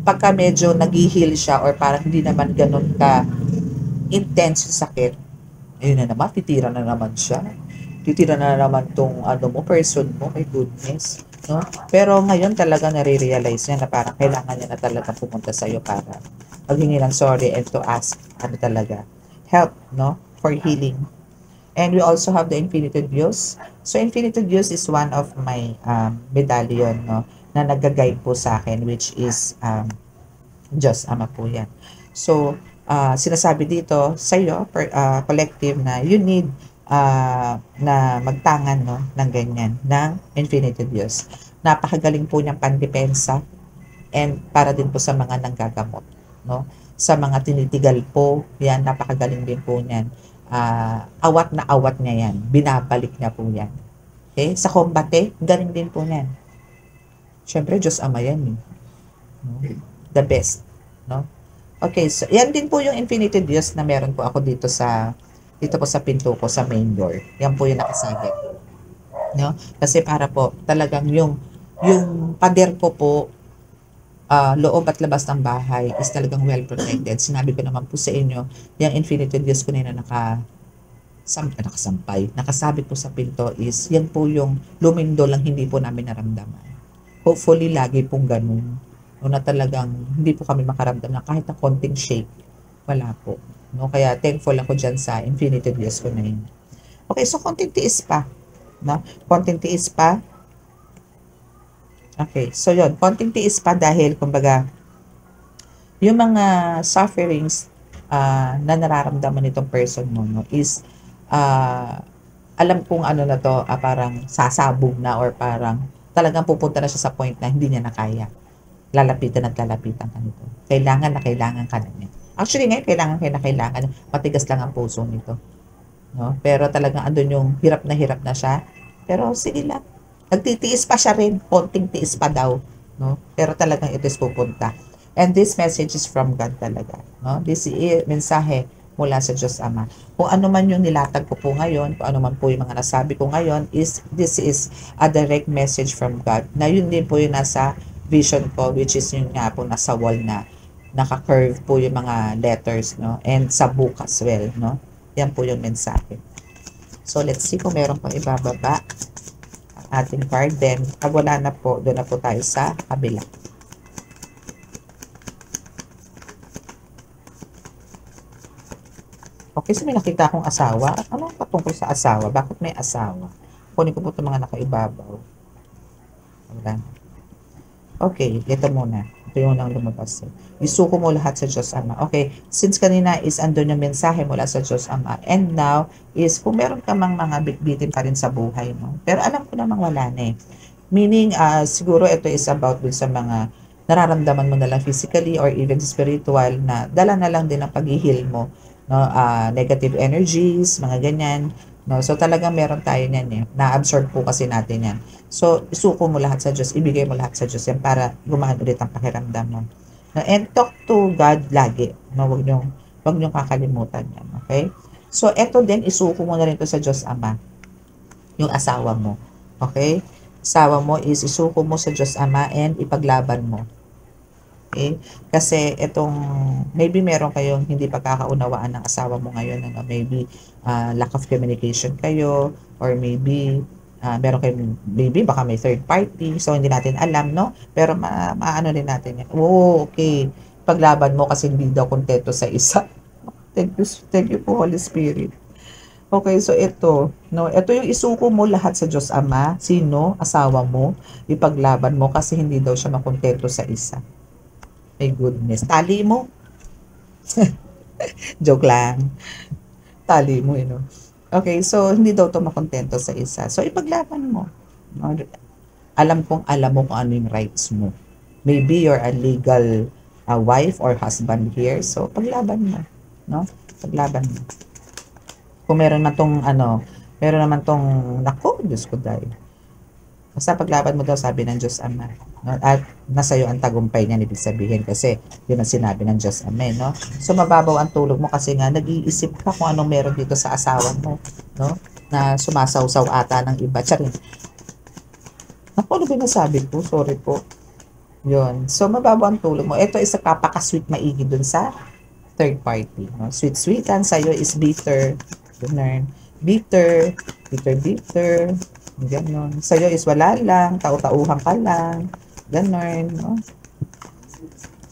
pagka medyo nag-heal siya or parang hindi naman ganun ka intense yung sakit, ayun na naman, titira na naman siya. Titira na naman tong person mo, my goodness. No? Pero ngayon talaga nare-realize niya na parang kailangan niya na talaga pumunta sa'yo para maghingi ng sorry and to ask help, no? For healing. And we also have the Infinitude Dios. So Infinitude Dios is one of my medallion, no, na nag-guide po sa akin, which is Diyos Ama po yan. So sinasabi dito sa iyo, collective, na you need na magtangan, no, ng ganyan, ng Infinitude Dios. Napakagaling po niyang pandepensa and para din po sa mga nanggagamot, no? Sa mga tinitigal po, yan, napakagaling din po niyan. Awat na awat niya yan. Binabalik niya po yan. Okay? Sa kombate, galing din po niyan. Siyempre, Diyos Ama yan. No? The best. No? Okay, so yan din po yung Infinity Dios na meron po ako dito po sa pinto ko, sa main door. Yan po yung nakasabit. No? Kasi para po talagang yung pader ko po, loob at labas ng bahay is talagang well protected. Sinabi ko naman po sa inyo, yung Infinity Dios ko na nakasabit po sa pinto is, yan po yung lumindol lang hindi po namin naramdaman. Hopefully, lagi pong ganun. No, na talagang hindi po kami makaramdam na kahit na konting shake, wala po. No? Kaya thankful ako dyan sa Infinity Dios ko na yun. Okay, so konting tiis pa. No? Konting tiis pa. Okay, so yun, konting tiis pa dahil, kumbaga, yung mga sufferings na nararamdaman nitong person mo, no, is, alam kong ano na to, parang sasabog na or parang talagang pupunta na siya sa point na hindi niya na kaya. Lalapitan at lalapitan ka nito. Kailangan na kailangan ka na niya. Actually, ngayon, kailangan. Matigas lang ang puso nito. No? Pero talagang andun yung hirap na siya. Pero sige lang. Nagtitiis pa siya rin. Konting tiis pa daw. No? Pero talagang ito is pupunta. And this message is from God talaga. No? This is mensahe mula sa Diyos Ama. Kung ano man yung nilatag ko po ngayon, kung ano man po yung mga nasabi ko ngayon, this is a direct message from God. Na yun din po yung nasa vision ko, which is yung nga po nasa wall na naka-curve po yung mga letters, no? And sa book as well, no? Yan po yung mensahe. So, let's see kung meron pang ibababa ang ating card. Then, pag wala na po, doon na po tayo sa kabila. Okay, so may nakita akong asawa. Ano ang patungkol sa asawa? Bakit may asawa? Kunin ko po itong mga nakaibabaw. Wala. Okay, ito muna. Ito yung unang lumabas. Isuko mo lahat sa Diyos Ama. Okay, since kanina is andun yung mensahe mula sa Diyos Ama. And now is kung meron ka mang mga bitbitin pa rin sa buhay mo. Pero alam ko namang wala na eh. Meaning, siguro ito is about dun sa mga nararamdaman mo na lang physically or even spiritual na dala na lang din ang pag-heal mo. No? Negative energies, mga ganyan. No? So talagang meron tayo niyan eh. Na-absorb po kasi natin yan. So, isuko mo lahat sa Diyos, ibigay mo lahat sa Diyos yan para gumaan ulit ang pakiramdam mo. No? And talk to God lagi. No? Huwag niyong kakalimutan yan. Okay? So, eto din, isuko mo na rin to sa Diyos Ama. Yung asawa mo. Okay? Asawa mo is isuko mo sa Diyos Ama and ipaglaban mo. Okay? Kasi itong, maybe meron kayong hindi pagkakaunawaan ng asawa mo ngayon. Ano? Maybe lack of communication kayo or maybe meron kayo, maybe baka may third party, so hindi natin alam, no? Pero maano rin natin yan. Oh, okay. Paglaban mo kasi hindi daw kontento sa isa. Thank you po, Holy Spirit. Okay, so ito, no? Ito yung isuko mo lahat sa Diyos Ama. Sino? Asawa mo. Ipaglaban mo kasi hindi daw siya makontento sa isa. My goodness. Tali mo. Joke lang. Tali mo, you know. Okay, so hindi daw to makontento sa isa. So ipaglaban mo. No? Alam mo kung ano yung rights mo. Maybe you're a legal wife or husband here. So paglaban mo, no? Paglaban mo. Kung meron naman tong nako, Diyos ko dahil. Basta paglaban mo daw, sabi ng Diyos Ama. No? At nasa iyo ang tagumpay niyan, ibig sabihin kasi yun ang sinabi ng Diyos Ama, no? So mababaw ang tulog mo kasi nga nag-iisip ka kung anong meron dito sa asawa mo, no? Na sumasawsaw ata ng iba. Charing. Naku, ano ba nasabi ko? Sorry po. Yun. So mababaw ang tulog mo. Ito is a kapaka-sweet maigi dun sa third party. No? Sweet-sweetan sa'yo is bitter. Ganun. Bitter. Ganon. Sa'yo is wala lang, tau-tauhan ka lang. Ganon, no?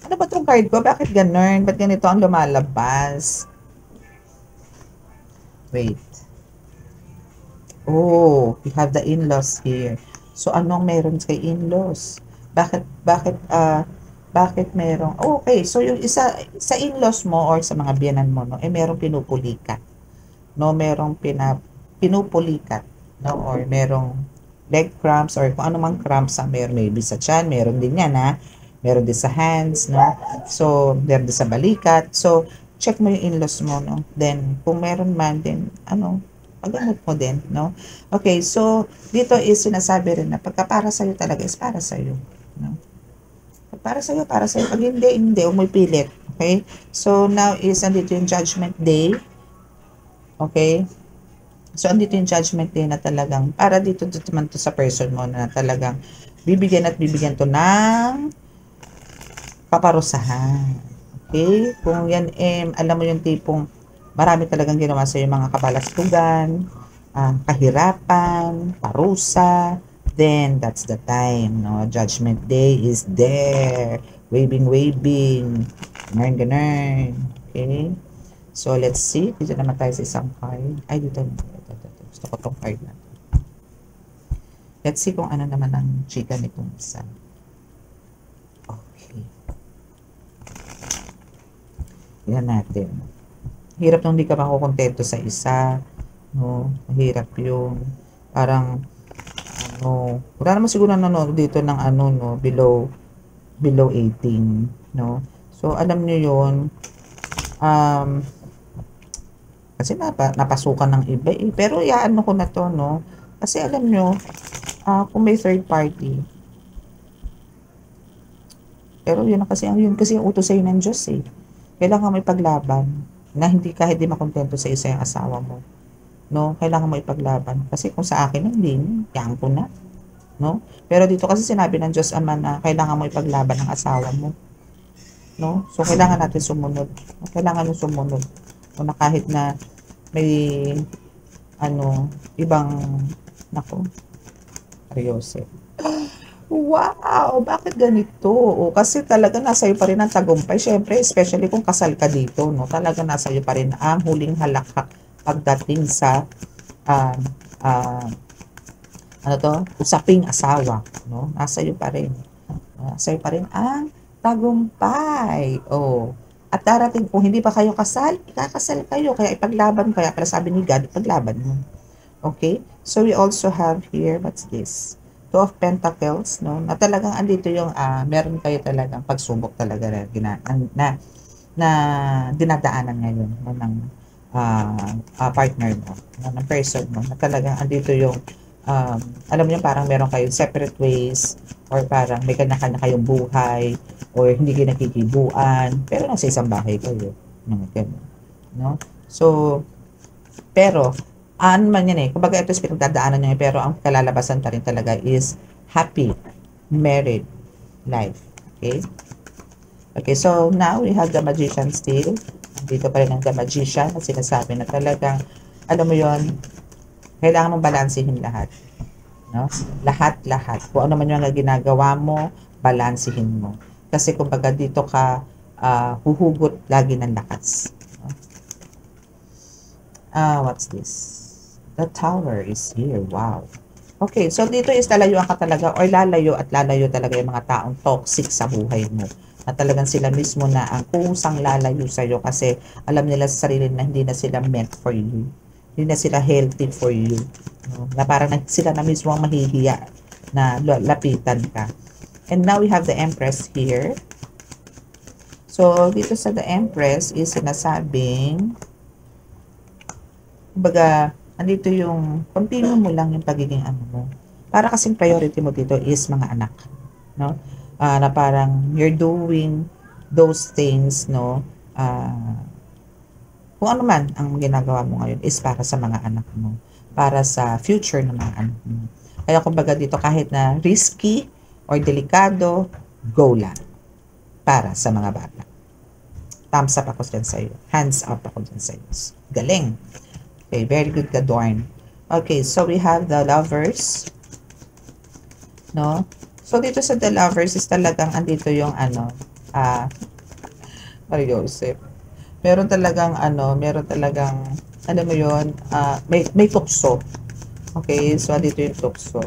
Ano ba itong card ko? Bakit ganon? Ba't ganito ang lumalabas? Wait. Oh, we have the in-laws here. So, anong meron kay in-laws? Bakit merong, okay, so yung isa, sa in-laws mo or sa mga biyanan mo, no, merong pinupulikat. No, merong pinupulikat. No, or merong leg cramps or kung ano mang cramps ang meron, maybe sa tiyan, meron din yan ha. meron din sa hands, no? So, meron din sa balikat. So, check mo yung in-laws mo, no? Then, kung meron man, then, paggamot mo din, no? Okay, so, dito is sinasabi rin na pagka para sa'yo talaga is para sa'yo, no? Pag para sa'yo. Pag hindi, huwag mo ipilit. Okay? So, now is, andito yung judgment day. Okay? So, andito yung judgment day na talagang, para dito naman to sa person mo na talagang bibigyan to ng kaparusahan. Okay? Kung yan, alam mo yung tipong marami talagang ginawa sa mga kabalastugan, kahirapan, parusa, then that's the time, no? Judgment day is there. Waving. Ganun. Okay? So, let's see. Dito naman tayo sa isang card. Ay, dito. Gusto ko tong card na. Let's see kung ano naman ang chika nitong isa. Okay. Yan natin. Hirap nung hindi ka makukontento sa isa. No? Mahirap yung parang wala naman siguro dito ng no, below 18, no? So, alam niyo yun, kasi napasukan ng iba pero ko na to, no? Kasi alam nyo, kung may third party, pero yun kasi yung utos sa'yo ng Diyos kailangan mo ipaglaban na hindi kahit di makontento sa isa yung asawa mo, no? Kailangan mo ipaglaban kasi kung sa akin hindi, yan ko na, no? Pero dito kasi sinabi ng Diyos Ama na kailangan mo ipaglaban ng asawa mo, no? So kailangan natin sumunod, na kahit na may ibang seryoso. Wow! Bakit ganito? Kasi talaga nasa iyo pa rin ang tagumpay. Siyempre, especially kung kasal ka dito, no? Talaga nasa iyo pa rin ang huling halakhak pagdating sa usaping asawa, no? Nasa iyo pa rin. Nasa iyo pa rin ang tagumpay. At darating, kung hindi pa kayo kasal, ikakasal kayo. Kaya ipaglaban, kaya pala sabi ni God, ipaglaban mo. Okay? So, we also have here, what's this? Two of Pentacles, no? Na talagang andito yung, meron kayo talagang pagsubok talaga na dinadaanan ngayon ng partner mo, ng person mo, na talagang andito yung, alam niyo parang meron kayong separate ways, or parang may kanya-kanya kayong buhay, or hindi kayo nakikibuan, pero nasa isang bahay kayo. No? So, pero, man yan kumbaga ito is pinagdadaanan nyo pero ang kalalabasan pa rin talaga is happy, married life. Okay? Okay, so now we have the Magician still. Dito pa rin ang the Magician na sinasabi na talagang, alam mo yon, kailangan mong balansihin lahat. No? Lahat. Kung ano man yung ginagawa mo, balansihin mo. Kasi kumbaga dito ka huhugot lagi ng lakas. What's this? The Tower is here. Wow. Okay, so dito is lalayuan ka talaga or lalayo talaga yung mga taong toxic sa buhay mo. Na talagang sila mismo na ang kusang lalayo sa'yo kasi alam nila sa sarili na hindi na sila meant for you. Hindi na sila healthy for you. No? Na parang sila na mismo ang mahihiya na lapitan ka. And now we have the Empress here. So, dito sa the Empress is sinasabing, kumbaga, andito yung, continue mo lang yung pagiging mo. Para kasing priority mo dito is mga anak. No? Na parang you're doing those things, no? Kung ano man ang ginagawa mo ngayon is para sa mga anak mo. Para sa future ng mga anak mo. Kaya kumbaga dito kahit na risky or delikado, go lang. Para sa mga bata. Thumbs up ako dyan sa'yo. Hands up ako dyan sa'yo. Galing. Okay, very good ka, Dorn. Okay, so we have the Lovers. No? So, dito sa the Lovers is talagang andito yung Joseph. Meron talagang alam mo yun, may tukso. Okay, so andito yung tukso.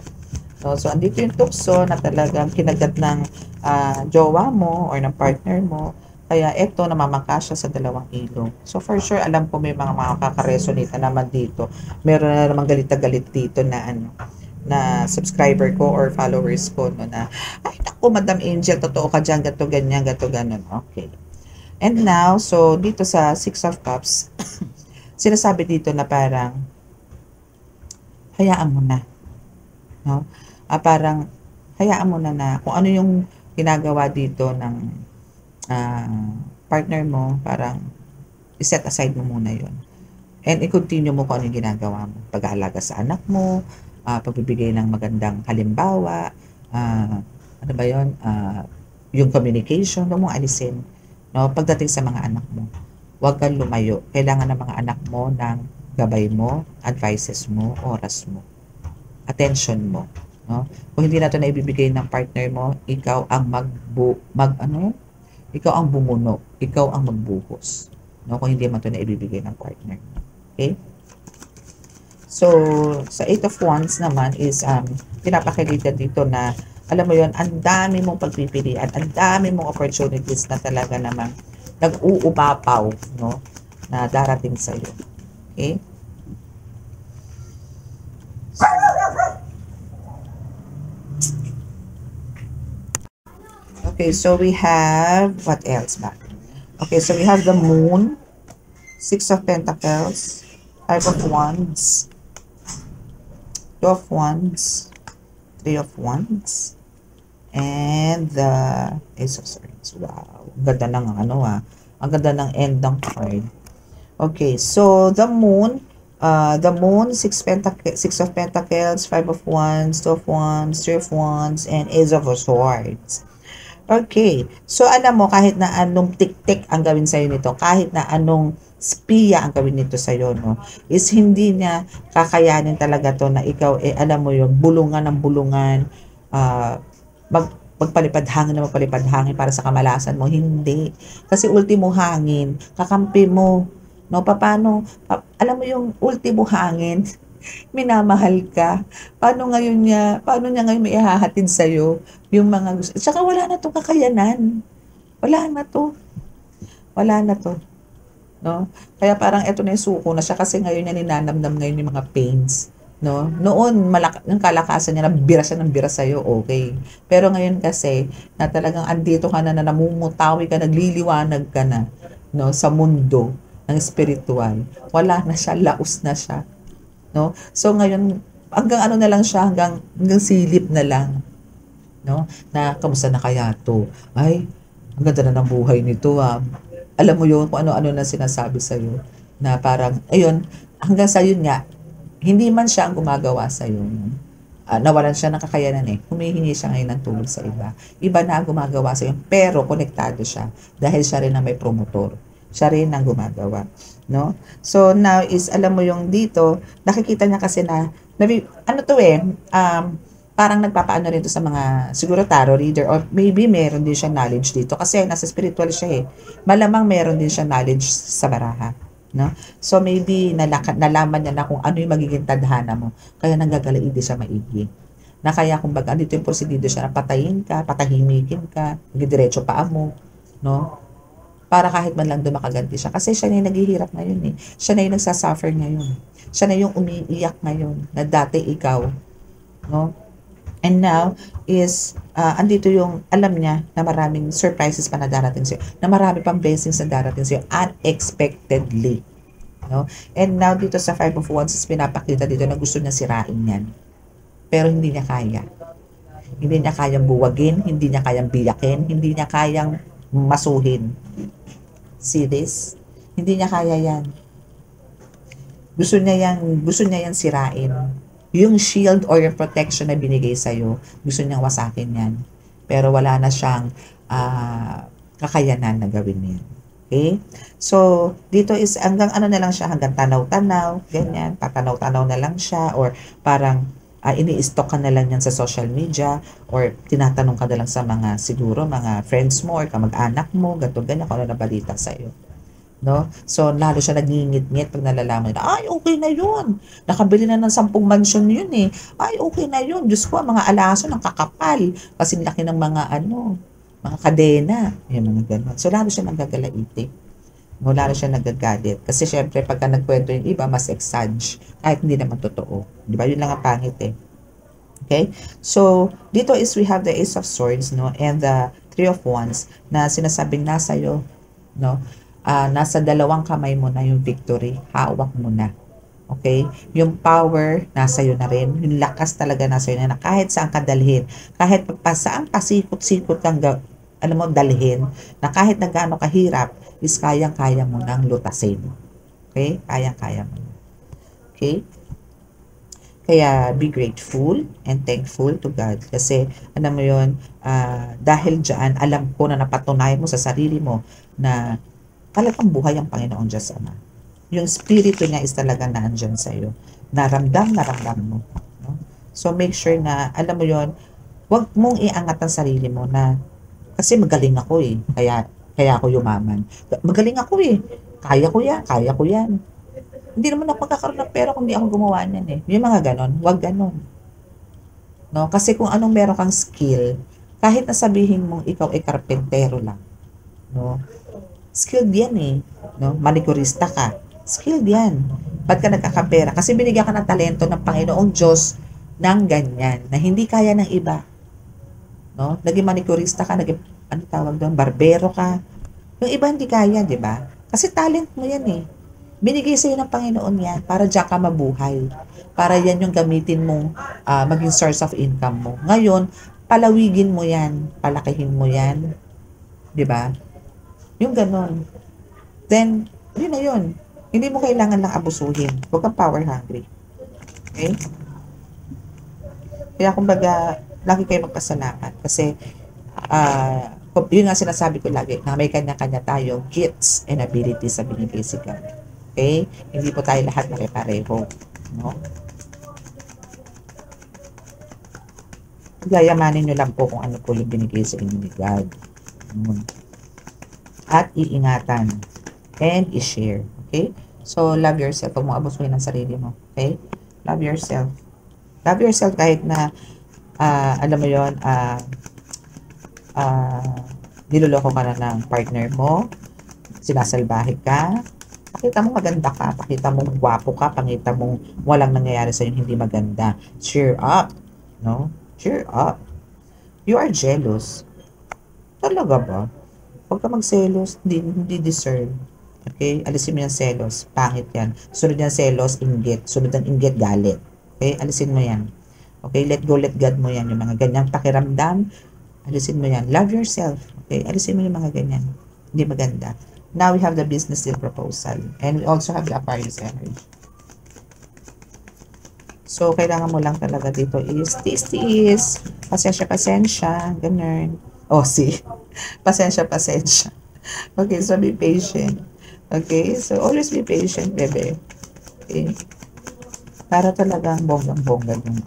No? So, andito yung tukso na talagang kinagat ng jowa mo or ng partner mo. Kaya ito, namamangka siya sa dalawang ilong. So, for sure, alam ko may mga makaka-resonate na naman dito. Meron na naman galit na galit dito na na subscriber ko or followers ko, no, na, ay, naku, naku, Madam Angel, totoo ka dyan, gato, ganyan, gato, ganon. Okay. And now, so, dito sa Six of Cups, sinasabi dito na parang, hayaan mo na. No? Parang, hayaan mo na kung ano yung ginagawa dito ng partner mo, parang, iset aside mo muna yon. And i-continue mo kung ano yung ginagawa mo. Pag-aalaga sa anak mo, pagbibigay ng magandang halimbawa, ano ba yun, yung communication, huwag mong alisin. No? Pagdating sa mga anak mo, huwag kang lumayo. Kailangan ng mga anak mo ng gabay mo, advices mo, oras mo, attention mo. No? Kung hindi na ito na ibibigay ng partner mo, ikaw ang ikaw ang bumuno, ikaw ang magbuhos. No? Kung hindi mo ito na ibibigay ng partner. Okay? So, sa 8 of Wands naman is, pinapakilita dito na, alam mo yon, ang dami mong pagpipilian, ang dami mong opportunities na talaga namang nag-uupapaw, no, na darating sa iyo. Okay? Okay, so we have, what else ba? Okay, so we have the Moon, Six of Pentacles, Five of Wands, Two of Wands, Three of Wands, and the Ace of Swords. Wow, ang ganda ng ang ganda ng end ng card. Okay, so the Moon, Six of Pentacles, Five of Wands, Two of Wands, Three of Wands, and Ace of Swords. Okay, so alam mo, kahit na anong tik-tik ang gawin sa'yo nito, kahit na anong spiya ang gawin nito sa'yo, no, is hindi niya kakayanin talaga to na ikaw, alam mo yung bulungan ng bulungan, magpalipad hangin para sa kamalasan mo. Hindi. Kasi ultimo hangin, kakampi mo. No, paano, alam mo yung ultimo hangin, minamahal ka. Paano niya ngayon may ihahatid sa'yo yung mga gusto. Tsaka wala na to kakayanan. Wala na to. No? Kaya parang eto na yung suko na siya kasi ngayon niya ninanamnam ngayon yung mga pains. No? Noon, yung kalakasan niya, nabira siya ng bira sa'yo, okay. Pero ngayon kasi, na talagang andito ka na namumutawi ka, nagliliwanag ka na, no? Sa mundo ng spiritual. Wala na siya, laos na siya. No? So ngayon, hanggang ano na lang siya, hanggang silip na lang. No? Na, kamusta na kaya to? Ay, ang ganda na ng buhay nito, Alam mo yun, kung ano-ano na sinasabi sa'yo. Na parang, ayun, hanggang sa yun nga, hindi man siya ang gumagawa sa'yo. Nawalan siya ng kakayanan humihingi siya ngayon ng tulong sa iba. Iba na ang gumagawa sa'yo, pero konektado siya. Dahil siya rin ang may promotor. Siya rin ang gumagawa. No? So now is, alam mo yung dito, nakikita niya kasi na parang nagpapaano rin to sa mga, siguro tarot reader, or maybe meron din siya knowledge dito, kasi nasa spiritual siya malamang meron din siya knowledge sa baraha. No? So maybe nalaman niya na kung ano yung magiging tadhana mo, kaya nanggagalain din siya maigi. Na kaya kumbaga, dito yung prosedido siya na patayin ka, patahimikin ka, diretso paa mo, no? Para kahit man lang dumakaganti siya. Kasi siya na yung naghihirap ngayon Siya na yung nagsasuffer ngayon. Siya na yung umiiyak ngayon na dati ikaw. No? And now is, andito yung alam niya na maraming surprises pa na darating sa'yo. Na marami pang blessings na darating sa'yo unexpectedly. No? And now dito sa Five of Wands is pinapakita dito na gusto niya sirain yan. Pero hindi niya kaya. Hindi niya kayang buwagin, hindi niya kayang biyakin, hindi niya kayang masuhin. See this? Hindi niya kaya yan. Gusto niya yan sirain. Yung shield or yung protection na binigay sa'yo, gusto niyang wasakin yan. Pero wala na siyang kakayanan na gawin yan. Okay? So, dito is hanggang ano na lang siya, hanggang tanaw-tanaw, ganyan, patanaw-tanaw na lang siya, or parang ini-stalk ka na lang yan sa social media, or tinatanong ka na lang sa mga, siguro, mga friends mo, or kamag-anak mo, ganyan, kung ano na balita sa'yo. No? So, lalo siya nagingit-ngit pag nalalaman nila, ay, okay na yun. Nakabili na ng 10 mansyon yun Ay, okay na yun. Diyos ko, mga alaso ng kakapal. Kasi laki ng mga mga kadena. Yung mga ganun. So, lalo siya nagagalaiti. No, lalo siya nagagalit. Kasi syempre, pagka nagkwento yung iba, mas exage. Kahit hindi naman totoo. Di ba? Yun lang ang pangit Okay? So, dito is we have the Ace of Swords, no? And the Three of Wands na sinasabing nasa iyo, no? Nasa dalawang kamay mo na yung victory. Hawak mo na. Okay? Yung power, nasa iyo na rin. Yung lakas talaga nasa iyo na kahit saan ka dalhin. Kahit saan pasikot-sikot kang dalhin, na kahit na gaano kahirap, is kayang-kaya mo nang lutasin. Okay? Kayang-kaya mo. Okay? Kaya be grateful and thankful to God. Kasi, alam mo yun, dahil dyan, alam ko na napatunayan mo sa sarili mo na talagang buhay ang Panginoong Diyos Ama. Yung spirito niya is talagang naandyan sa iyo. Naramdam mo. No? So, make sure na, alam mo yon, huwag mong iangat ang sarili mo na, kasi magaling ako eh, kaya ako yumaman. Magaling ako eh, kaya ko yan. Hindi naman ako magkakaroon ng pera kung hindi ako gumawa niyan eh. Yung mga ganon, wag ganon. No? Kasi kung anong meron kang skill, kahit na sabihin mong ikaw ay karpentero lang, no? Skilled yan eh. No? Manicurista ka. Skilled yan. Ba't ka nagkakapera? Kasi binigyan ka ng talento ng Panginoong Diyos ng ganyan, na hindi kaya ng iba. No? Naging manicurista ka, naging, ano tawag doon, barbero ka. Yung iba hindi kaya, di ba? Kasi talent mo yan eh. Binigay sa'yo ng Panginoon yan para diyan ka mabuhay. Para yan yung gamitin mong maging source of income mo. Ngayon, palawigin mo yan, palakihin mo yan. Di ba? Yung ganon. Then, yun na yun. Hindi mo kailangan lang abusuhin. Huwag kang power hungry. Okay? Kaya kumbaga, lagi kayo magpasalamat. Kasi, yun nga sinasabi ko lagi, na may kanya-kanya tayo gifts and abilities sa binigay si God. Okay? Hindi po tayo lahat pare-pareho. No? Gayamanin nyo lang po kung ano po yung binigay sa inyo ni God. At iingatan. And i-share. Okay? So, love yourself. Huwag mo abusuhin ang sarili mo. Okay? Love yourself. Love yourself kahit na, alam mo yun, niloloko ka na ng partner mo, sinasalbahe ka, pakita mo maganda ka, pakita mo gwapo ka, pakita mo walang nangyayari sa hindi maganda. Cheer up, no? Cheer up. You are jealous. Talaga ba? Huwag ka magselos, hindi deserve. Okay? Alisin mo yung selos. Pangit yan. Sunod yung selos, inggit. Sunod ng inggit, galit. Okay? Alisin mo yan. Okay? Let go, let God mo yan. Yung mga ganyang pakiramdam, alisin mo yan. Love yourself. Okay? Alisin mo yung mga ganyan. Hindi maganda. Now we have the business deal proposal. And we also have the Aquarius energy. So, kailangan mo lang talaga dito is tiis-tiis. Pasensya. Ganun. Oh, see. Pasensya. Okay, so be patient. Okay, so always be patient, bebe. Okay. Para talagang bonggang-bongga yung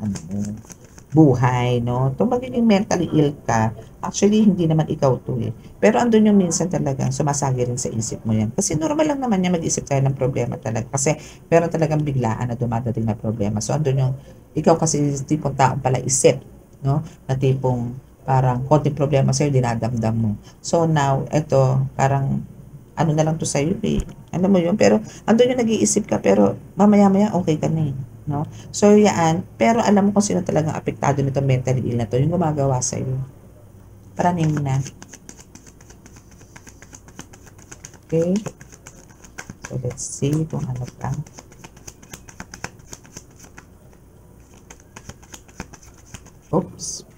buhay, no? Kung magiging mentally ill ka, actually, hindi naman ikaw to eh. Pero andun yung minsan talagang sumasagi rin sa isip mo yan. Kasi normal lang naman yan mag-isip tayo ng problema talaga. Kasi meron talagang biglaan na dumadating na problema. So, andun yung, ikaw kasi tipong taong pala isip, no? Na tipong parang konting problema sa'yo, dinadamdam mo. So, now, eto, parang, ano na lang to sa'yo eh. Ano mo yun? Pero, andun yung nag-iisip ka, pero mamaya-maya, okay ka na eh. No? So, yan. Pero alam mo kung sino talagang apektado nito mentally ill na to, yung gumagawa sa iyo. Paraning na. Okay? So, let's see kung ano pa. Oops.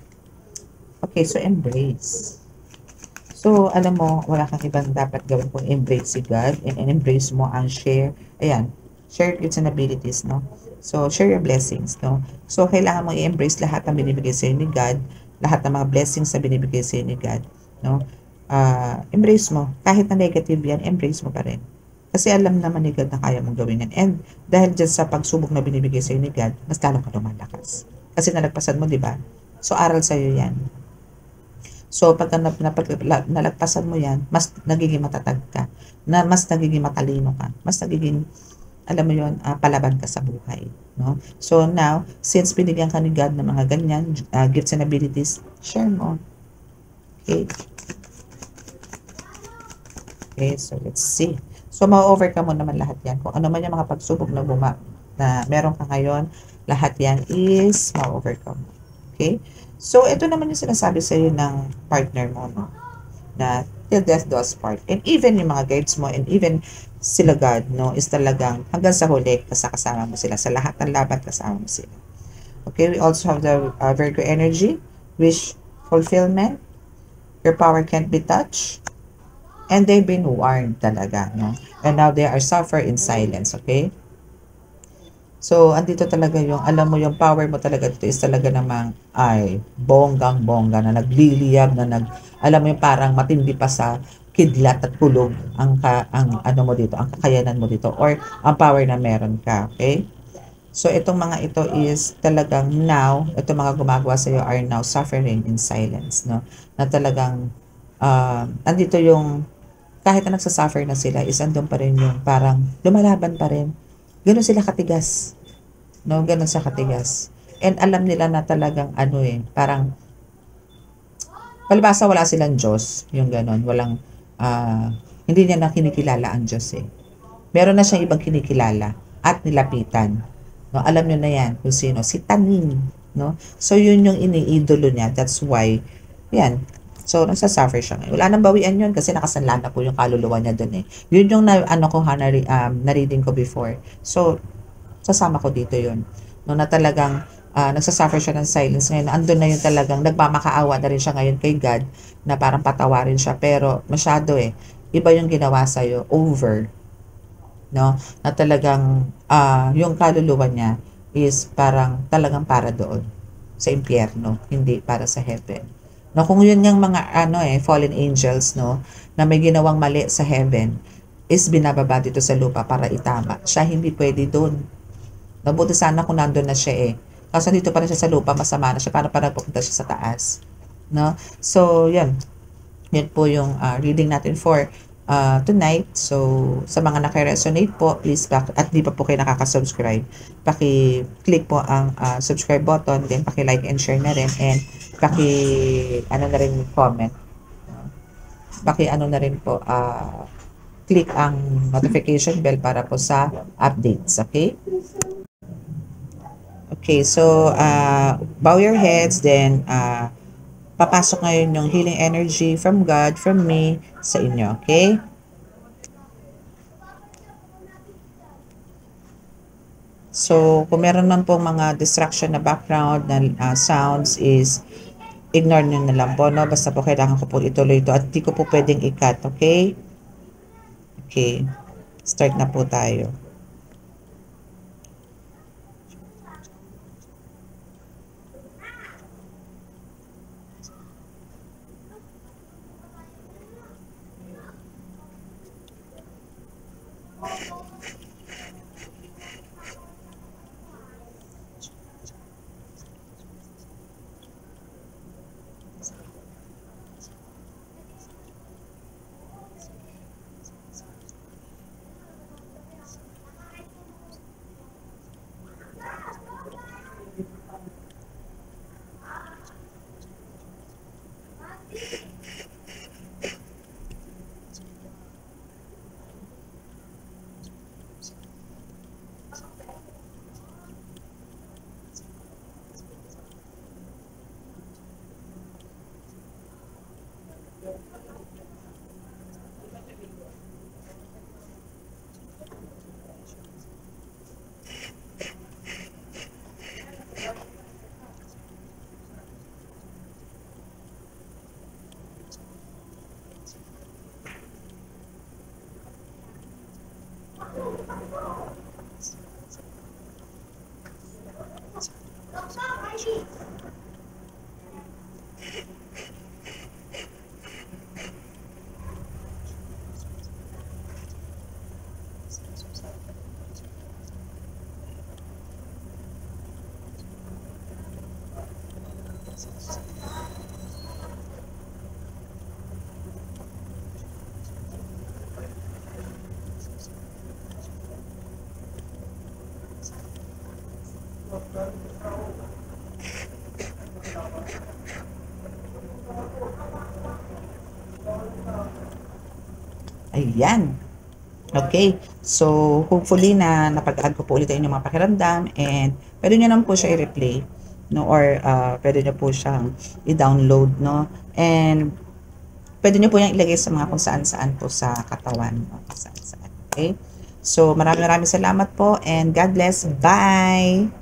Okay, so embrace. So, alam mo, wala kang ibang dapat gawin kung embrace si God and embrace mo ang share. Ayan, share gifts and abilities, no? So, share your blessings, no? So, kailangan mo i-embrace lahat ng binibigay sa'yo ni God, lahat ng mga blessings na binibigay sa'yo ni God, no? Embrace mo. Kahit na negative yan, embrace mo pa rin. Kasi alam naman ni God na kaya mong gawin yan. And dahil dyan sa pagsubok na binibigay sa'yo ni God, mas lalo ka lumalakas. Kasi nalagpasan mo, di ba? So, aral sa'yo yan. So, pag nalagpasan mo yan, mas nagiging matatag ka, na mas nagiging matalino ka, mas nagiging alam mo yun, palaban ka sa buhay. No? So now, since binigyan ka ni God ng mga ganyan, gifts and abilities, share mo. Okay? Okay, so let's see. So, ma-overcome mo naman lahat yan. Kung ano man yung mga pagsubok na meron ka ngayon, lahat yan is ma-overcome. Okay? So, ito naman yung sinasabi sa'yo ng partner mo, no? Na till death do us part. And even yung mga guides mo and even sila God, no, is talagang hanggang sa huli, kasama mo sila. Sa lahat ng laban, kasama mo sila. Okay, we also have the Virgo energy, wish fulfillment, your power can't be touched, and they've been warned talaga, no? And now they are suffer in silence, okay? So, andito talaga yung, alam mo yung power mo talaga dito is talaga namang, ay, bonggang-bongga na nagliliyab, na alam mo yung parang matindi pa sa kidlat at kulog ang ano mo dito, ang kakayanan mo dito, or ang power na meron ka, okay? So, itong mga ito is talagang now, itong mga gumagawa sa iyo are now suffering in silence, no? Na talagang, andito yung, kahit na nagsasuffer na sila, is andun pa rin yung parang lumalaban pa rin. Ganun sila katigas, no? Ganun sa katigas. And alam nila na talagang ano parang, palibasa wala silang Diyos, yung ganun. Walang, hindi niya na kinikilala ang Diyos eh. Meron na siyang ibang kinikilala at nilapitan. No, alam niyo na yan kung sino, si Tanin, no? So yun yung iniidolo niya. That's why yan. So nasa-suffer siya ngayon. Wala nang bawian yun kasi nakasanla na po yung kaluluwa niya doon eh. Yun yung ano ko na-reading ko before. So sasama ko dito yun. No, na talagang nagsasuffer siya ng silence ngayon. Andun na yun talagang nagmamakaawa na rin siya ngayon kay God na parang patawarin siya. Pero masyado eh. Iba yung ginawa sa'yo. Over, no? Na talagang yung kaluluwa niya is parang talagang para doon sa impyerno, hindi para sa heaven. No, kung yun yung mga fallen angels, no, na may ginawang mali sa heaven is binababa dito sa lupa para itama. Siya hindi pwede doon. Mabuti sana kung nandun na siya eh. Kasi dito pa rin siya sa lupa, masama na siya para pupunta siya sa taas. No? So, yan. Yan po yung reading natin for tonight. So, sa mga naka-resonate po, please at di pa po kayo nakaka-subscribe, paki-click po ang subscribe button, then paki-like and share na rin, and ano na rin comment. Ano na rin po, click ang notification bell para po sa updates, okay? Okay, so bow your heads, then papasok ngayon yung healing energy from God, from me, sa inyo, okay? So, kung meron man pong mga distraction na background na sounds is ignore nyo na lang po, no? Basta po kailangan ko po ituloy ito at di ko po pwedeng i-cut, okay? Okay, start na po tayo. Ayan. Okay. So, hopefully na napag-add ko po ulit yung mga pakiramdam, and pwede nyo naman po siya i-replay. no, or pwede nyo po siyang i-download, no, and pwede nyo po yung ilagay sa mga kung saan-saan po sa katawan, no, kung saan-saan. Okay, so maraming salamat po and God bless. Bye.